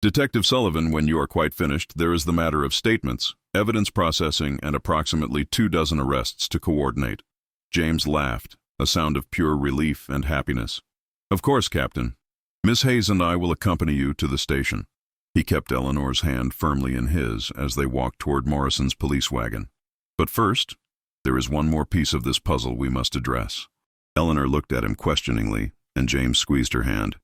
"Detective Sullivan, when you are quite finished, there is the matter of statements, evidence processing, and approximately 24 arrests to coordinate." James laughed, a sound of pure relief and happiness. "Of course, Captain. Miss Hayes and I will accompany you to the station." He kept Eleanor's hand firmly in his as they walked toward Morrison's police wagon. "But first, there is one more piece of this puzzle we must address." Eleanor looked at him questioningly, and James squeezed her hand.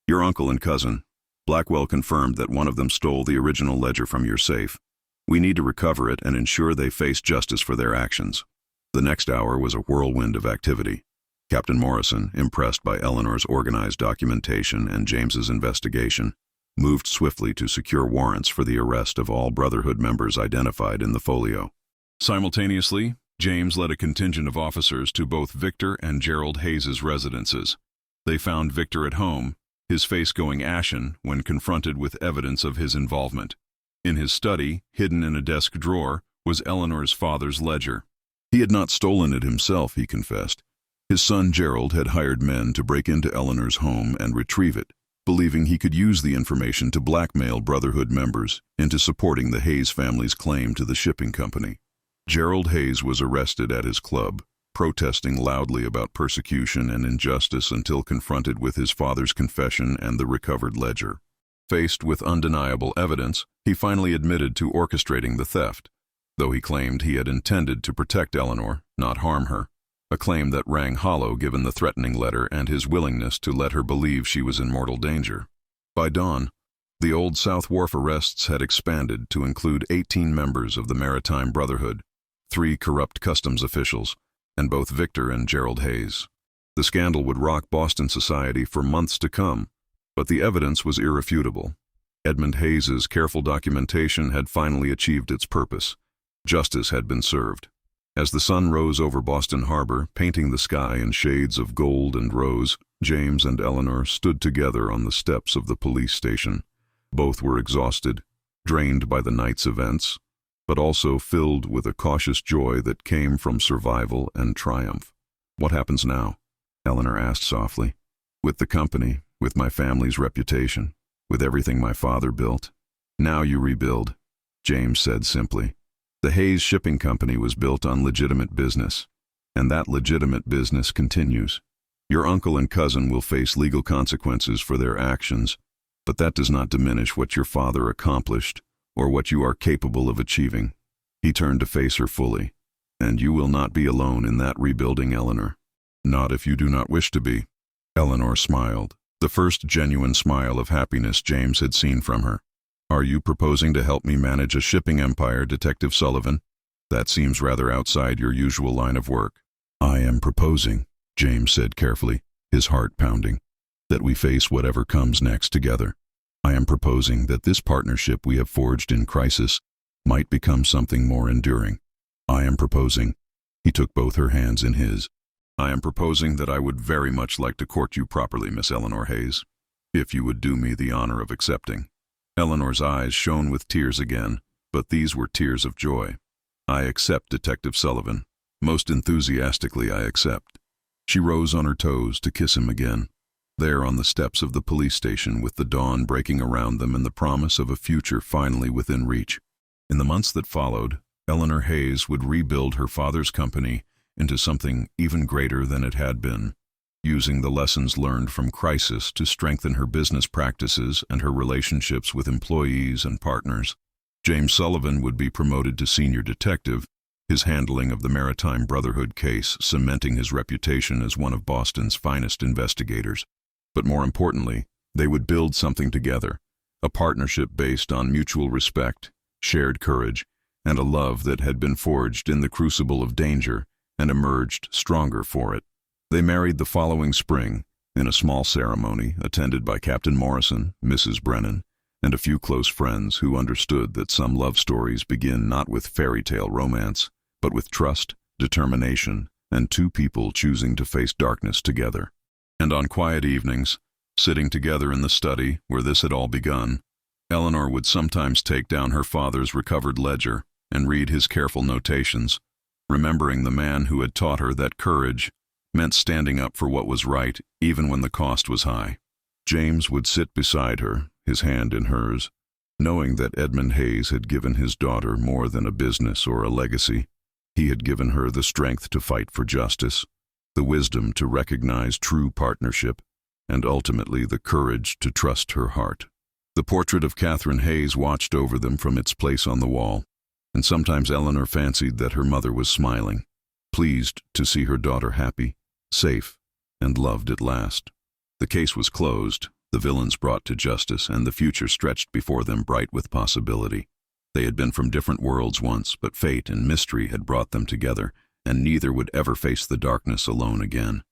"Your uncle and cousin, Blackwell confirmed that one of them stole the original ledger from your safe. We need to recover it and ensure they face justice for their actions." The next hour was a whirlwind of activity. Captain Morrison, impressed by Eleanor's organized documentation and James's investigation, moved swiftly to secure warrants for the arrest of all Brotherhood members identified in the folio. Simultaneously, James led a contingent of officers to both Victor and Gerald Hayes's residences. They found Victor at home, his face going ashen when confronted with evidence of his involvement. In his study, hidden in a desk drawer, was Eleanor's father's ledger. He had not stolen it himself, he confessed. His son Gerald had hired men to break into Eleanor's home and retrieve it, believing he could use the information to blackmail Brotherhood members into supporting the Hayes family's claim to the shipping company. Gerald Hayes was arrested at his club, protesting loudly about persecution and injustice until confronted with his father's confession and the recovered ledger. Faced with undeniable evidence, he finally admitted to orchestrating the theft, though he claimed he had intended to protect Eleanor, not harm her, a claim that rang hollow given the threatening letter and his willingness to let her believe she was in mortal danger. By dawn, the Old South Wharf arrests had expanded to include 18 members of the Maritime Brotherhood, 3 corrupt customs officials, and both Victor and Gerald Hayes. The scandal would rock Boston society for months to come, but the evidence was irrefutable. Edmund Hayes's careful documentation had finally achieved its purpose. Justice had been served. As the sun rose over Boston Harbor, painting the sky in shades of gold and rose, James and Eleanor stood together on the steps of the police station. Both were exhausted, drained by the night's events, but also filled with a cautious joy that came from survival and triumph. "What happens now?" Eleanor asked softly. "With the company, with my family's reputation, with everything my father built. Now you rebuild," James said simply. "The Hayes Shipping Company was built on legitimate business, and that legitimate business continues. Your uncle and cousin will face legal consequences for their actions, but that does not diminish what your father accomplished or what you are capable of achieving." He turned to face her fully. "And you will not be alone in that rebuilding, Eleanor. Not if you do not wish to be." Eleanor smiled, the first genuine smile of happiness James had seen from her. "Are you proposing to help me manage a shipping empire, Detective Sullivan? That seems rather outside your usual line of work." "I am proposing," James said carefully, his heart pounding, "that we face whatever comes next together. I am proposing that this partnership we have forged in crisis might become something more enduring. I am proposing—" He took both her hands in his. I am proposing that I would very much like to court you properly, Miss Eleanor Hayes, if you would do me the honor of accepting." Eleanor's eyes shone with tears again, but these were tears of joy. "I accept, Detective Sullivan. Most enthusiastically I accept." She rose on her toes to kiss him again, there on the steps of the police station with the dawn breaking around them and the promise of a future finally within reach. In the months that followed, Eleanor Hayes would rebuild her father's company into something even greater than it had been, using the lessons learned from crisis to strengthen her business practices and her relationships with employees and partners. James Sullivan would be promoted to senior detective, his handling of the Maritime Brotherhood case cementing his reputation as one of Boston's finest investigators. But more importantly, they would build something together, a partnership based on mutual respect, shared courage, and a love that had been forged in the crucible of danger and emerged stronger for it. They married the following spring, in a small ceremony attended by Captain Morrison, Mrs. Brennan, and a few close friends who understood that some love stories begin not with fairy tale romance, but with trust, determination, and two people choosing to face darkness together. And on quiet evenings, sitting together in the study where this had all begun, Eleanor would sometimes take down her father's recovered ledger and read his careful notations, remembering the man who had taught her that courage meant standing up for what was right even when the cost was high. James would sit beside her, his hand in hers, knowing that Edmund Hayes had given his daughter more than a business or a legacy. He had given her the strength to fight for justice, the wisdom to recognize true partnership, and ultimately the courage to trust her heart. The portrait of Catherine Hayes watched over them from its place on the wall, and sometimes Eleanor fancied that her mother was smiling, pleased to see her daughter happy, safe, and loved at last. The case was closed, the villains brought to justice, and the future stretched before them bright with possibility. They had been from different worlds once, but fate and mystery had brought them together, and neither would ever face the darkness alone again.